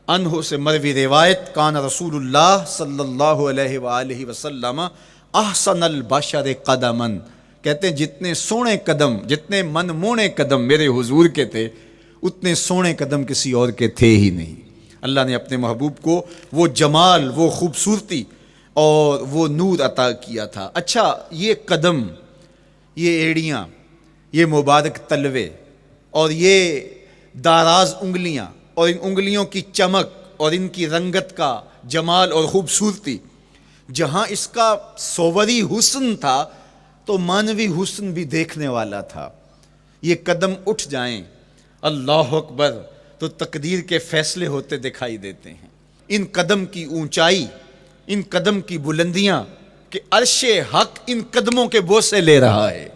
عنہ سے مروی روایت، کان رسول اللہ صلی اللہ علیہ وآلہ وسلم احسن البشر قدما، کہتے ہیں جتنے سونے قدم، جتنے من مونے قدم میرے حضور کے تھے، اتنے سونے قدم کسی اور کے تھے ہی نہیں. اللہ نے اپنے محبوب کو وہ جمال، وہ خوبصورتی اور وہ نور عطا کیا تھا. اچھا، یہ قدم، یہ ایڑیاں، یہ مبارک تلوے اور یہ داراز انگلیاں اور ان انگلیوں کی چمک اور ان کی رنگت کا جمال اور خوبصورتی، جہاں اس کا صوری حسن تھا تو مانوی حسن بھی دیکھنے والا تھا. یہ قدم اٹھ جائیں اللہ اکبر تو تقدیر کے فیصلے ہوتے دکھائی دیتے ہیں. ان قدم کی اونچائی، ان قدم کی بلندیاں کہ عرش حق ان قدموں کے بوسے لے رہا ہے.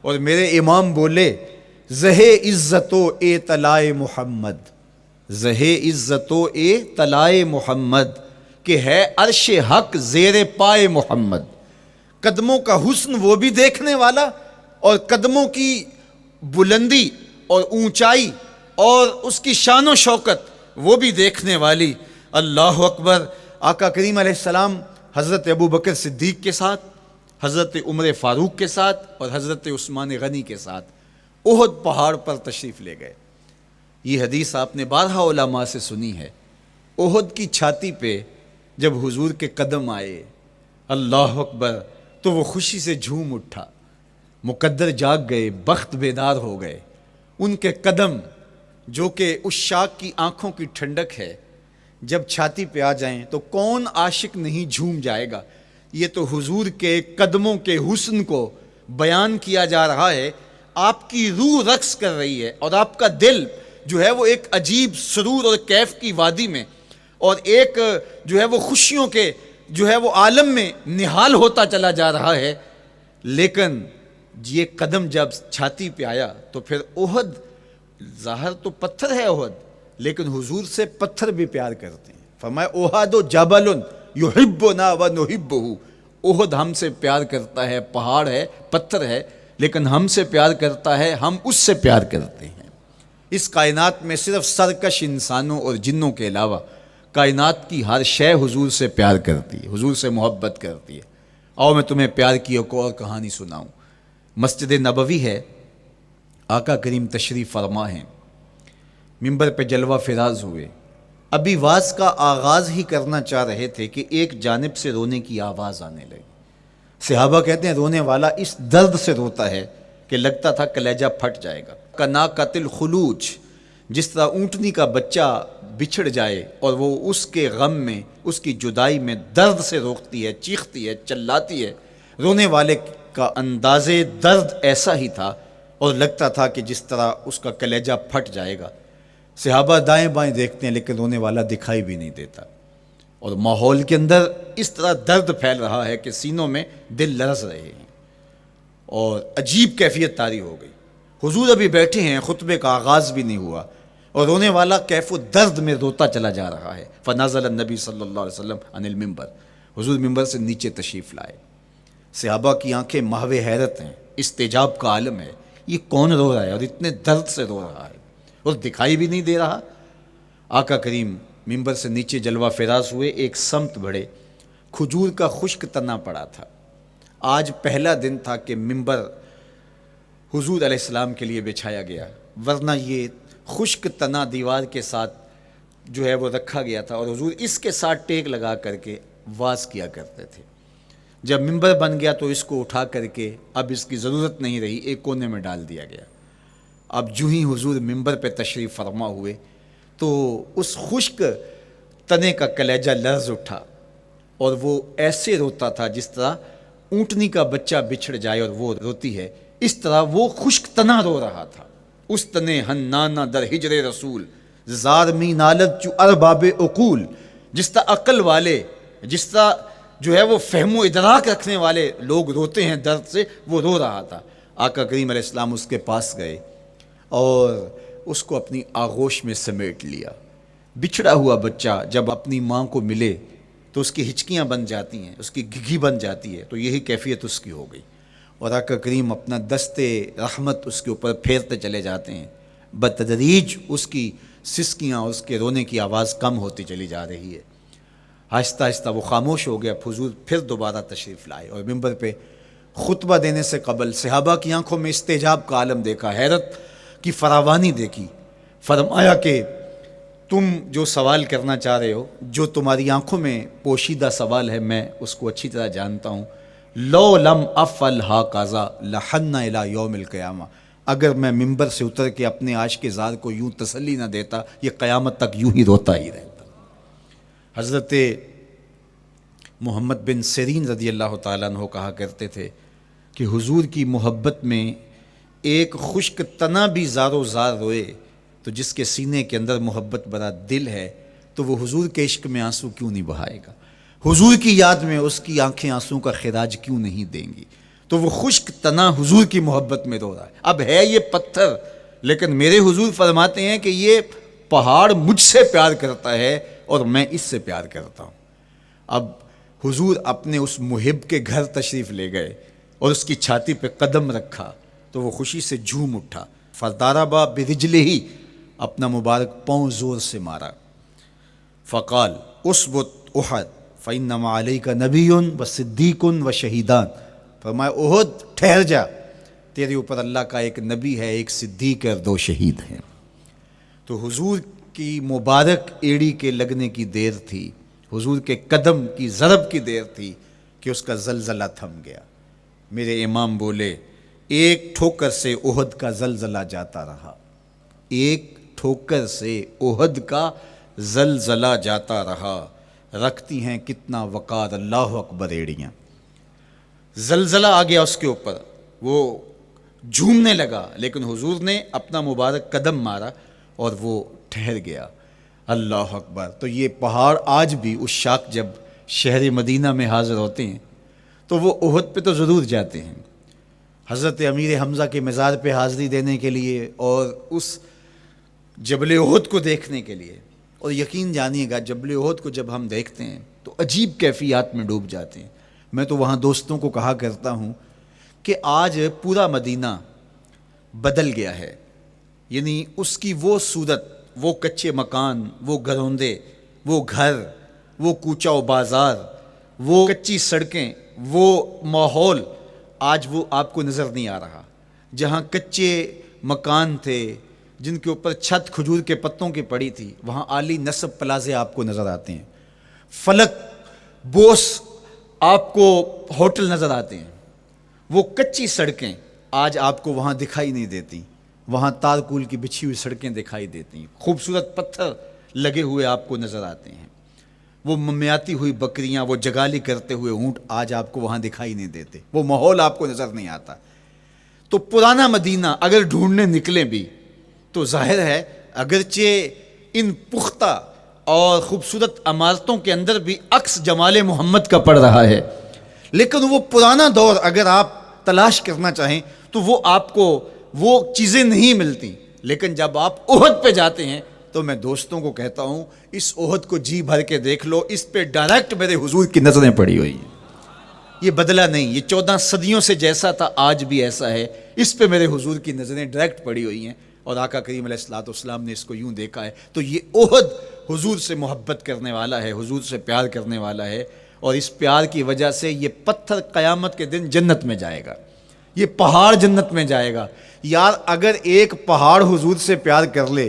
اور میرے امام بولے زہ عزت و اے طلائے محمد، زہ عزت و اے طلائے محمد، کہ ہے عرش حق زیر پائے محمد. قدموں کا حسن وہ بھی دیکھنے والا اور قدموں کی بلندی اور اونچائی اور اس کی شان و شوکت وہ بھی دیکھنے والی. اللہ اکبر. آقا کریم علیہ السلام حضرت ابو بکر صدیق کے ساتھ، حضرت عمر فاروق کے ساتھ اور حضرت عثمان غنی کے ساتھ احد پہاڑ پر تشریف لے گئے. یہ حدیث آپ نے بارہا علماء سے سنی ہے. احد کی چھاتی پہ جب حضور کے قدم آئے اللہ اکبر تو وہ خوشی سے جھوم اٹھا، مقدر جاگ گئے، بخت بیدار ہو گئے. ان کے قدم جو کہ اس عاشق کی آنکھوں کی ٹھنڈک ہے، جب چھاتی پہ آ جائیں تو کون عاشق نہیں جھوم جائے گا. یہ تو حضور کے قدموں کے حسن کو بیان کیا جا رہا ہے. آپ کی روح رقص کر رہی ہے اور آپ کا دل جو ہے وہ ایک عجیب سرور اور کیف کی وادی میں اور ایک جو ہے وہ خوشیوں کے جو ہے وہ عالم میں نہال ہوتا چلا جا رہا ہے. لیکن یہ قدم جب چھاتی پہ آیا تو پھر احد، ظاہر تو پتھر ہے احد، لیکن حضور سے پتھر بھی پیار کرتے ہیں. فرمایا احد جبل یحبنا ونحبہ، احد ہم سے پیار کرتا ہے، پہاڑ ہے، پتھر ہے، لیکن ہم سے پیار کرتا ہے، ہم اس سے پیار کرتے ہیں. اس کائنات میں صرف سرکش انسانوں اور جنوں کے علاوہ کائنات کی ہر شے حضور سے پیار کرتی ہے، حضور سے محبت کرتی ہے. آؤ میں تمہیں پیار کی ایک اور کہانی سناؤں. مسجد نبوی ہے، آقا کریم تشریف فرما ہیں، منبر پہ جلوہ فراز ہوئے. ابھی واز کا آغاز ہی کرنا چاہ رہے تھے کہ ایک جانب سے رونے کی آواز آنے لگی. صحابہ کہتے ہیں رونے والا اس درد سے روتا ہے کہ لگتا تھا کلیجہ پھٹ جائے گا. کناقۃ الخلوج، جس طرح اونٹنی کا بچہ بچھڑ جائے اور وہ اس کے غم میں، اس کی جدائی میں درد سے روکتی ہے، چیختی ہے، چلاتی ہے، رونے والے کا انداز درد ایسا ہی تھا اور لگتا تھا کہ جس طرح اس کا کلیجہ پھٹ جائے گا. صحابہ دائیں بائیں دیکھتے ہیں لیکن رونے والا دکھائی بھی نہیں دیتا، اور ماحول کے اندر اس طرح درد پھیل رہا ہے کہ سینوں میں دل لرز رہے ہیں اور عجیب کیفیت طاری ہو گئی. حضور ابھی بیٹھے ہیں، خطبے کا آغاز بھی نہیں ہوا اور رونے والا کیف و درد میں روتا چلا جا رہا ہے۔ فنزل النبی صلی اللہ علیہ وسلم عن المنبر، حضور ممبر سے نیچے تشریف لائے۔ صحابہ کی آنکھیں محو حیرت ہیں، استجاب کا عالم ہے، یہ کون رو رہا ہے اور اتنے درد سے رو رہا ہے اور دکھائی بھی نہیں دے رہا۔ آقا کریم ممبر سے نیچے جلوہ فراز ہوئے، ایک سمت بڑھے، کھجور کا خشک تنا پڑا تھا۔ آج پہلا دن تھا کہ ممبر حضور علیہ السلام کے لیے بچھایا گیا، ورنہ یہ خشک تنا دیوار کے ساتھ جو ہے وہ رکھا گیا تھا اور حضور اس کے ساتھ ٹیک لگا کر کے واز کیا کرتے تھے۔ جب ممبر بن گیا تو اس کو اٹھا کر کے اب اس کی ضرورت نہیں رہی، ایک کونے میں ڈال دیا گیا۔ اب جو ہی حضور ممبر پہ تشریف فرما ہوئے تو اس خشک تنے کا کلیجہ لرز اٹھا اور وہ ایسے روتا تھا جس طرح اونٹنی کا بچہ بچھڑ جائے اور وہ روتی ہے، اس طرح وہ خشک تنا رو رہا تھا۔ اس تنے ہنانا در ہجر رسول زار می نالت چو ارباب عقول، جس طرح عقل والے، جس طرح جو ہے وہ فہم و ادراک رکھنے والے لوگ روتے ہیں درد سے، وہ رو رہا تھا۔ آقا کریم علیہ السلام اس کے پاس گئے اور اس کو اپنی آغوش میں سمیٹ لیا۔ بچھڑا ہوا بچہ جب اپنی ماں کو ملے تو اس کی ہچکیاں بن جاتی ہیں، اس کی گھگھی بن جاتی ہے، تو یہی کیفیت اس کی ہو گئی اور آقا کریم اپنا دستے رحمت اس کے اوپر پھیرتے چلے جاتے ہیں۔ بتدریج اس کی سسکیاں، اس کے رونے کی آواز کم ہوتی چلی جا رہی ہے۔ آہستہ آہستہ وہ خاموش ہو گیا۔ حضور پھر دوبارہ تشریف لائے اور ممبر پہ خطبہ دینے سے قبل صحابہ کی آنکھوں میں استجاب کا عالم دیکھا، حیرت کی فراوانی دیکھی۔ فرمایا کہ تم جو سوال کرنا چاہ رہے ہو، جو تمہاری آنکھوں میں پوشیدہ سوال ہے، میں اس کو اچھی طرح جانتا ہوں۔ لو لم افعل ہاکذا لحن الی یوم القیامہ، اگر میں ممبر سے اتر کے اپنے عاشق زار کو یوں تسلی نہ دیتا، یہ قیامت تک یوں ہی روتا ہی رہتا۔ حضرت محمد بن سیرین رضی اللہ تعالیٰ عنہ کہا کرتے تھے کہ حضور کی محبت میں ایک خشک تنا بھی زار و زار روئے تو جس کے سینے کے اندر محبت بڑا دل ہے تو وہ حضور کے عشق میں آنسو کیوں نہیں بہائے گا؟ حضور کی یاد میں اس کی آنکھیں آنسو کا خراج کیوں نہیں دیں گی؟ تو وہ خشک تنا حضور کی محبت میں رو رہا ہے۔ اب ہے یہ پتھر، لیکن میرے حضور فرماتے ہیں کہ یہ پہاڑ مجھ سے پیار کرتا ہے اور میں اس سے پیار کرتا ہوں۔ اب حضور اپنے اس محب کے گھر تشریف لے گئے اور اس کی چھاتی پہ قدم رکھا تو وہ خوشی سے جھوم اٹھا۔ فضاربا برجلہ، اپنا مبارک پاؤں زور سے مارا۔ فقال اسبت احد فانما علیک نبی و صدیق و شہیدان، فرمایا احد ٹھہر جا، تیرے اوپر اللہ کا ایک نبی ہے، ایک صدیق اور 2 شہید ہیں۔ تو حضور کی مبارک ایڑی کے لگنے کی دیر تھی، حضور کے قدم کی ضرب کی دیر تھی کہ اس کا زلزلہ تھم گیا۔ میرے امام بولے ایک ٹھوکر سے احد کا زلزلہ جاتا رہا، ایک ٹھوکر سے احد کا زلزلہ جاتا رہا، رکھتی ہیں کتنا وقار اللہ اکبر ایڑیاں۔ زلزلہ آ گیا اس کے اوپر، وہ جھومنے لگا، لیکن حضور نے اپنا مبارک قدم مارا اور وہ ٹھہر گیا۔ اللہ اکبر۔ تو یہ پہاڑ آج بھی اس شاخ جب شہر مدینہ میں حاضر ہوتے ہیں تو وہ احد پہ تو ضرور جاتے ہیں، حضرت امیر حمزہ کے مزار پہ حاضری دینے کے لیے اور اس جبل احد کو دیکھنے کے لیے۔ اور یقین جانیے گا جبل احد کو جب ہم دیکھتے ہیں تو عجیب کیفیات میں ڈوب جاتے ہیں۔ میں تو وہاں دوستوں کو کہا کرتا ہوں کہ آج پورا مدینہ بدل گیا ہے، یعنی اس کی وہ صورت، وہ کچے مکان، وہ گروندے، وہ گھر، وہ کوچہ و بازار، وہ کچی سڑکیں، وہ ماحول آج وہ آپ کو نظر نہیں آ رہا۔ جہاں کچے مکان تھے جن کے اوپر چھت کھجور کے پتوں کی پڑی تھی، وہاں عالی نصب پلازے آپ کو نظر آتے ہیں، فلک بوس آپ کو ہوٹل نظر آتے ہیں۔ وہ کچی سڑکیں آج آپ کو وہاں دکھائی نہیں دیتی، وہاں تارکول کی بچھی ہوئی سڑکیں دکھائی دیتی ہیں، خوبصورت پتھر لگے ہوئے آپ کو نظر آتے ہیں، وہ ممیاتی ہوئی بکریاں، وہ جگالی کرتے ہوئے اونٹ آج آپ کو وہاں دکھائی نہیں دیتے، وہ ماحول آپ کو نظر نہیں آتا۔ تو پرانا مدینہ اگر ڈھونڈنے نکلیں بھی تو ظاہر ہے اگرچہ ان پختہ اور خوبصورت عمارتوں کے اندر بھی عکس جمال محمد کا پڑ رہا ہے، لیکن وہ پرانا دور اگر آپ تلاش کرنا چاہیں تو وہ آپ کو وہ چیزیں نہیں ملتی، لیکن جب آپ احد پہ جاتے ہیں تو میں دوستوں کو کہتا ہوں اس احد کو جی بھر کے دیکھ لو، اس پہ ڈائریکٹ میرے حضور کی نظریں پڑی ہوئی ہیں، یہ بدلا نہیں، یہ 14 صدیوں سے جیسا تھا آج بھی ایسا ہے، اس پہ میرے حضور کی نظریں ڈائریکٹ پڑی ہوئی ہیں، اور آقا کریم علیہ الصلوۃ والسلام نے اس کو یوں دیکھا ہے۔ تو یہ احد حضور سے محبت کرنے والا ہے، حضور سے پیار کرنے والا ہے، اور اس پیار کی وجہ سے یہ پتھر قیامت کے دن جنت میں جائے گا، یہ پہاڑ جنت میں جائے گا۔ یار اگر ایک پہاڑ حضور سے پیار کر لے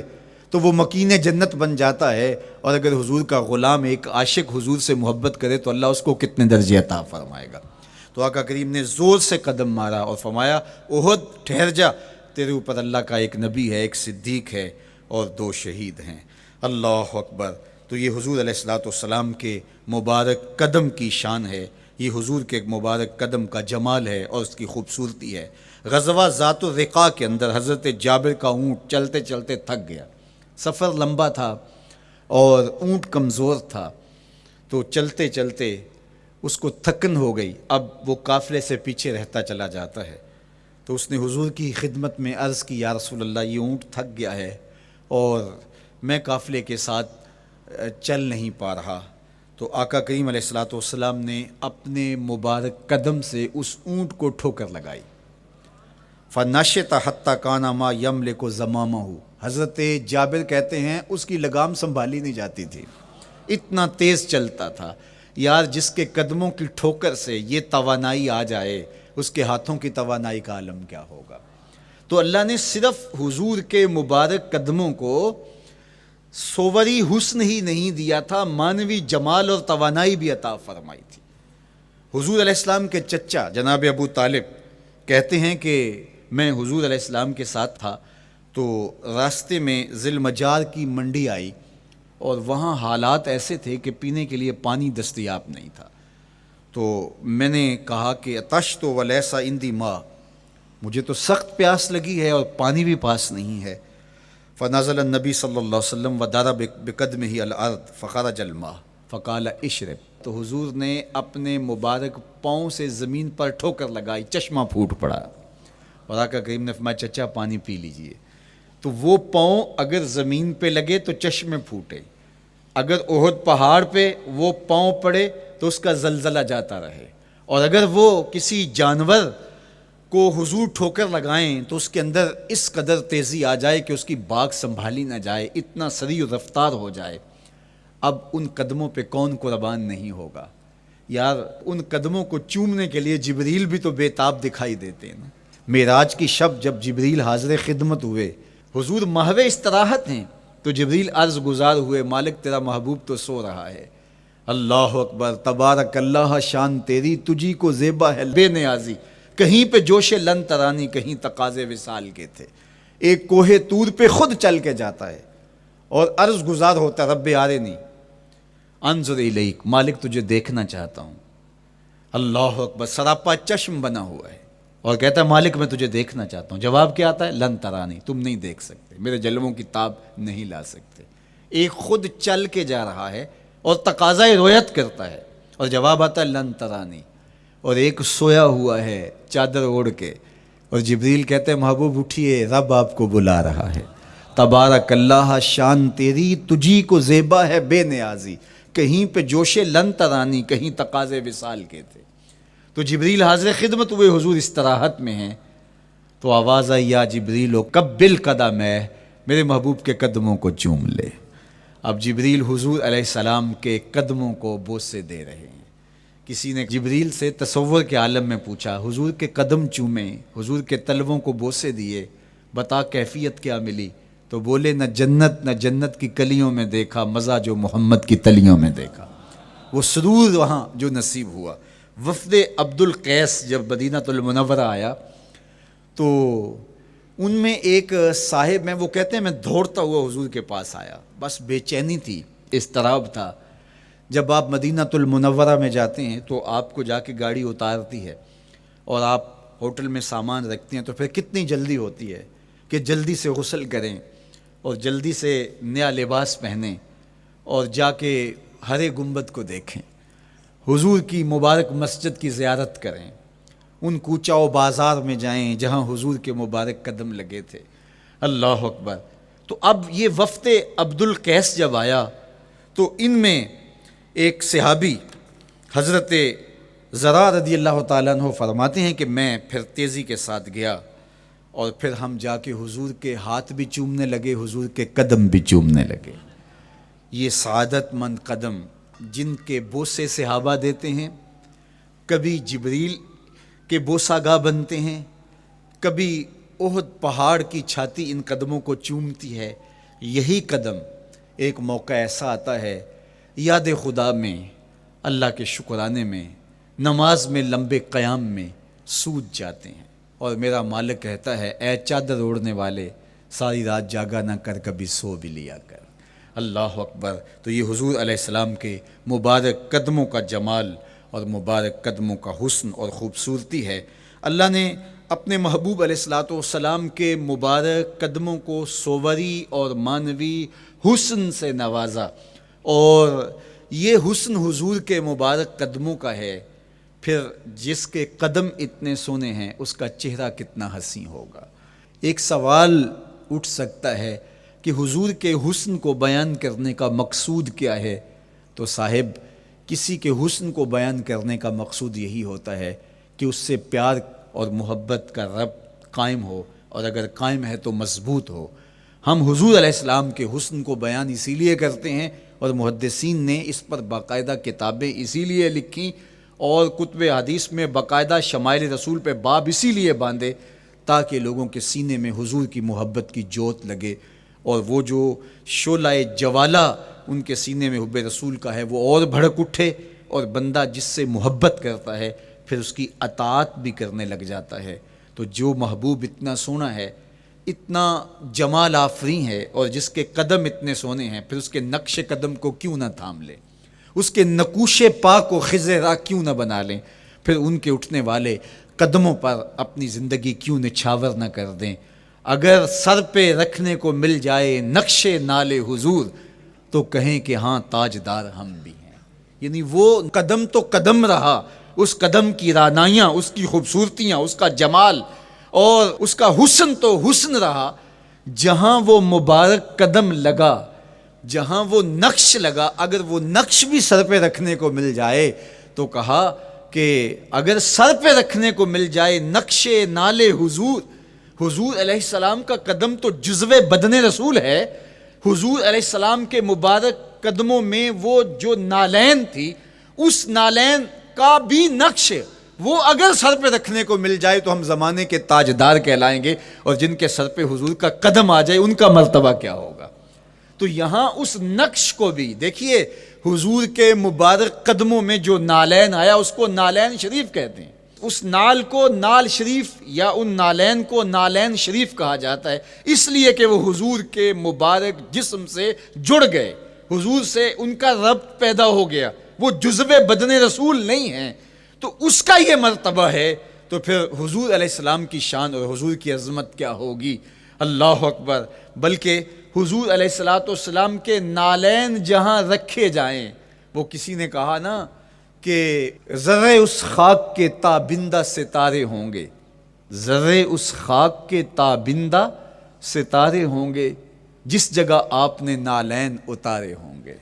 تو وہ مکین جنت بن جاتا ہے، اور اگر حضور کا غلام ایک عاشق حضور سے محبت کرے تو اللہ اس کو کتنے درجے عطا فرمائے گا۔ تو آقا کریم نے زور سے قدم مارا اور فرمایا احد ٹھہر جا، تیرے اوپر اللہ کا ایک نبی ہے، ایک صدیق ہے، اور 2 شہید ہیں۔ اللہ اکبر۔ تو یہ حضور علیہ الصلوۃ والسلام کے مبارک قدم کی شان ہے، یہ حضور کے مبارک قدم کا جمال ہے اور اس کی خوبصورتی ہے۔ غزوہ ذات الرقاع کے اندر حضرت جابر کا اونٹ چلتے چلتے تھک گیا، سفر لمبا تھا اور اونٹ کمزور تھا، تو چلتے چلتے اس کو تھکن ہو گئی، اب وہ قافلے سے پیچھے رہتا چلا جاتا ہے۔ تو اس نے حضور کی خدمت میں عرض کی، یا رسول اللہ یہ اونٹ تھک گیا ہے اور میں قافلے کے ساتھ چل نہیں پا رہا۔ تو آقا کریم علیہ الصلوۃ والسلام نے اپنے مبارک قدم سے اس اونٹ کو ٹھوکر لگائی، فَنَشِطَ حَتَّى كَانَ مَا يَمْلِكُ زَمَامَهُ۔ حضرت جابر کہتے ہیں اس کی لگام سنبھالی نہیں جاتی تھی، اتنا تیز چلتا تھا۔ یار جس کے قدموں کی ٹھوکر سے یہ توانائی آ جائے، اس کے ہاتھوں کی توانائی کا عالم کیا ہوگا۔ تو اللہ نے صرف حضور کے مبارک قدموں کو صوری حسن ہی نہیں دیا تھا، مانوی جمال اور توانائی بھی عطا فرمائی تھی۔ حضور علیہ السلام کے چچا جناب ابو طالب کہتے ہیں کہ میں حضور علیہ السلام کے ساتھ تھا، تو راستے میں ذی المجار کی منڈی آئی، اور وہاں حالات ایسے تھے کہ پینے کے لیے پانی دستیاب نہیں تھا۔ تو میں نے کہا کہ عطشت ولیس عندی ماء، مجھے تو سخت پیاس لگی ہے اور پانی بھی پاس نہیں ہے۔ فنزل النبی صلی اللہ علیہ وسلم وضرب بقدمہ الارض فخرج الماء فقال اشرب۔ تو حضور نے اپنے مبارک پاؤں سے زمین پر ٹھوکر لگائی، چشمہ پھوٹ پڑا، اور آقا کریم نے فرمایا چچا پانی پی لیجئے۔ تو وہ پاؤں اگر زمین پہ لگے تو چشمے پھوٹے، اگر احد پہاڑ پہ وہ پاؤں پڑے تو اس کا زلزلہ جاتا رہے، اور اگر وہ کسی جانور کو حضور ٹھوکر لگائیں تو اس کے اندر اس قدر تیزی آ جائے کہ اس کی باغ سنبھالی نہ جائے، اتنا سریع رفتار ہو جائے۔ اب ان قدموں پہ کون قربان نہیں ہوگا؟ یار ان قدموں کو چومنے کے لیے جبریل بھی تو بے تاب دکھائی دیتے ہیں نا۔ معراج کی شب جب جبریل حاضر خدمت ہوئے، حضور محو استراحت ہیں، تو جبریل عرض گزار ہوئے، مالک تیرا محبوب تو سو رہا ہے۔ اللہ اکبر، تبارک اللہ، شان تیری تجھی کو زیبا ہے بے نیازی، کہیں پہ جوش لن ترانی، کہیں تقاضے وصال کے تھے۔ ایک کوہ طور پہ خود چل کے جاتا ہے اور عرض گزار ہوتا رب آرنی انظر الیک، مالک تجھے دیکھنا چاہتا ہوں۔ اللہ اکبر، سراپا چشم بنا ہوا ہے اور کہتا ہے مالک میں تجھے دیکھنا چاہتا ہوں۔ جواب کیا آتا ہے؟ لن ترانی، تم نہیں دیکھ سکتے، میرے جلووں کی تاب نہیں لا سکتے۔ ایک خود چل کے جا رہا ہے اور تقاضۂ رویت کرتا ہے، اور جواب آتا ہے لن ترانی۔ اور ایک سویا ہوا ہے چادر اوڑھ کے، اور جبریل کہتے ہیں محبوب اٹھیے، رب آپ کو بلا رہا ہے۔ تبارک اللہ، شان تیری تجھی کو زیبا ہے بے نیازی، کہیں پہ جوش لن ترانی، کہیں تقاضے وصال کے تھے۔ تو جبریل حاضر خدمت ہوئے، حضور استراحت میں ہیں، تو آواز آئی یا جبریل قبل قدم ہے، میرے محبوب کے قدموں کو چوم لے۔ اب جبریل حضور علیہ السلام کے قدموں کو بوسے دے رہے ہیں۔ کسی نے جبریل سے تصور کے عالم میں پوچھا، حضور کے قدم چومے، حضور کے تلووں کو بوسے دیے، بتا کیفیت کیا ملی؟ تو بولے نہ جنت کی کلیوں میں دیکھا مزہ جو محمد کی تلیوں میں دیکھا۔ وہ سرور وہاں جو نصیب ہوا۔ وفد عبد القیس جب مدینہ المنورہ آیا تو ان میں ایک صاحب ہیں، وہ کہتے ہیں میں دوڑتا ہوا حضور کے پاس آیا، بس بے چینی تھی، اضطراب تھا۔ جب آپ مدینہ المنورہ میں جاتے ہیں تو آپ کو جا کے گاڑی اتارتی ہے اور آپ ہوٹل میں سامان رکھتے ہیں، تو پھر کتنی جلدی ہوتی ہے کہ جلدی سے غسل کریں اور جلدی سے نیا لباس پہنیں اور جا کے ہرے گنبد کو دیکھیں، حضور کی مبارک مسجد کی زیارت کریں، ان کوچہ و بازار میں جائیں جہاں حضور کے مبارک قدم لگے تھے۔ اللہ اکبر۔ تو اب یہ وفد عبد القیس جب آیا تو ان میں ایک صحابی حضرت زرع رضی اللہ تعالیٰ عنہ فرماتے ہیں کہ میں پھر تیزی کے ساتھ گیا اور پھر ہم جا کے حضور کے ہاتھ بھی چومنے لگے، حضور کے قدم بھی چومنے لگے۔ یہ سعادت مند قدم جن کے بوسے صحابہ دیتے ہیں، کبھی جبریل کے بوسہ گاہ بنتے ہیں، کبھی احد پہاڑ کی چھاتی ان قدموں کو چومتی ہے۔ یہی قدم ایک موقع ایسا آتا ہے یاد خدا میں، اللہ کے شکرانے میں، نماز میں لمبے قیام میں سوج جاتے ہیں، اور میرا مالک کہتا ہے اے چادر اوڑھنے والے ساری رات جاگا نہ کر، کبھی سو بھی لیا کر۔ اللہ اکبر۔ تو یہ حضور علیہ السلام کے مبارک قدموں کا جمال اور مبارک قدموں کا حسن اور خوبصورتی ہے۔ اللہ نے اپنے محبوب علیہ السلام کے مبارک قدموں کو صوری اور معنوی حسن سے نوازا، اور یہ حسن حضور کے مبارک قدموں کا ہے، پھر جس کے قدم اتنے سونے ہیں اس کا چہرہ کتنا حسین ہوگا۔ ایک سوال اٹھ سکتا ہے کہ حضور کے حسن کو بیان کرنے کا مقصود کیا ہے؟ تو صاحب، کسی کے حسن کو بیان کرنے کا مقصود یہی ہوتا ہے کہ اس سے پیار اور محبت کا ربط قائم ہو، اور اگر قائم ہے تو مضبوط ہو۔ ہم حضور علیہ السلام کے حسن کو بیان اسی لیے کرتے ہیں، اور محدثین نے اس پر باقاعدہ کتابیں اسی لیے لکھیں اور کتب حدیث میں باقاعدہ شمائل رسول پہ باب اسی لیے باندھے تاکہ لوگوں کے سینے میں حضور کی محبت کی جوت لگے، اور وہ جو شعلہ جوالہ ان کے سینے میں حب رسول کا ہے وہ اور بھڑک اٹھے، اور بندہ جس سے محبت کرتا ہے پھر اس کی اطاعت بھی کرنے لگ جاتا ہے۔ تو جو محبوب اتنا سونا ہے، اتنا جمال آفریں ہے، اور جس کے قدم اتنے سونے ہیں، پھر اس کے نقش قدم کو کیوں نہ تھام لیں، اس کے نقوش پا کو خضر راہ کیوں نہ بنا لیں، پھر ان کے اٹھنے والے قدموں پر اپنی زندگی کیوں نچھاور نہ کر دیں۔ اگر سر پہ رکھنے کو مل جائے نقش نال حضور تو کہیں کہ ہاں تاجدار ہم بھی ہیں۔ یعنی وہ قدم تو قدم رہا، اس قدم کی رعنائیاں، اس کی خوبصورتیاں، اس کا جمال اور اس کا حسن تو حسن رہا۔ جہاں وہ مبارک قدم لگا، جہاں وہ نقش لگا، اگر وہ نقش بھی سر پہ رکھنے کو مل جائے تو کہا کہ اگر سر پہ رکھنے کو مل جائے نقش نال حضور، حضور علیہ السلام کا قدم تو جزو بدن رسول ہے۔ حضور علیہ السلام کے مبارک قدموں میں وہ جو نالین تھی، اس نالین کا بھی نقش وہ اگر سر پہ رکھنے کو مل جائے تو ہم زمانے کے تاجدار کہلائیں گے، اور جن کے سر پہ حضور کا قدم آ جائے ان کا مرتبہ کیا ہوگا۔ تو یہاں اس نقش کو بھی دیکھیے، حضور کے مبارک قدموں میں جو نالین آیا اس کو نالین شریف کہتے ہیں۔ اس نال کو نال شریف یا ان نالین کو نالین شریف کہا جاتا ہے، اس لیے کہ وہ حضور کے مبارک جسم سے جڑ گئے، حضور سے ان کا ربط پیدا ہو گیا، وہ جزو بدن رسول نہیں ہیں، تو اس کا یہ مرتبہ ہے۔ تو پھر حضور علیہ السلام کی شان اور حضور کی عظمت کیا ہوگی، اللہ اکبر۔ بلکہ حضور علیہ السلام کے نالین جہاں رکھے جائیں، وہ کسی نے کہا نا کہ ذرے اس خاک کے تابندہ ستارے ہوں گے، ذرے اس خاک کے تابندہ ستارے ہوں گے جس جگہ آپ نے نالین اتارے ہوں گے۔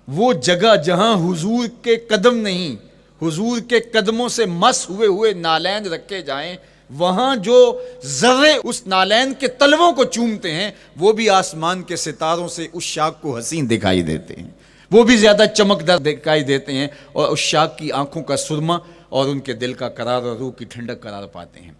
وہ جگہ جہاں حضور کے قدم نہیں، حضور کے قدموں سے مس ہوئے ہوئے نالین رکھے جائیں، وہاں جو ذرے اس نالین کے تلووں کو چومتے ہیں وہ بھی آسمان کے ستاروں سے اس شاخ کو حسین دکھائی دیتے ہیں، وہ بھی زیادہ چمکدار دکھائی دیتے ہیں، اور اس شاخ کی آنکھوں کا سرما اور ان کے دل کا قرار اور روح کی ٹھنڈک قرار پاتے ہیں۔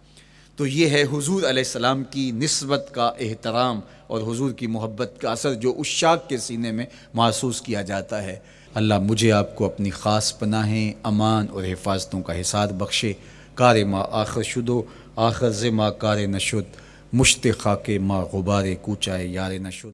تو یہ ہے حضور علیہ السلام کی نسبت کا احترام اور حضور کی محبت کا اثر جو اس شاخ کے سینے میں محسوس کیا جاتا ہے۔ اللہ مجھے آپ کو اپنی خاص پناہیں، امان اور حفاظتوں کا حساب بخشے۔ کار ما آخر شدو آخر ز ما کار نشد، مشت خاک ما غبار کوچائے یار نشد۔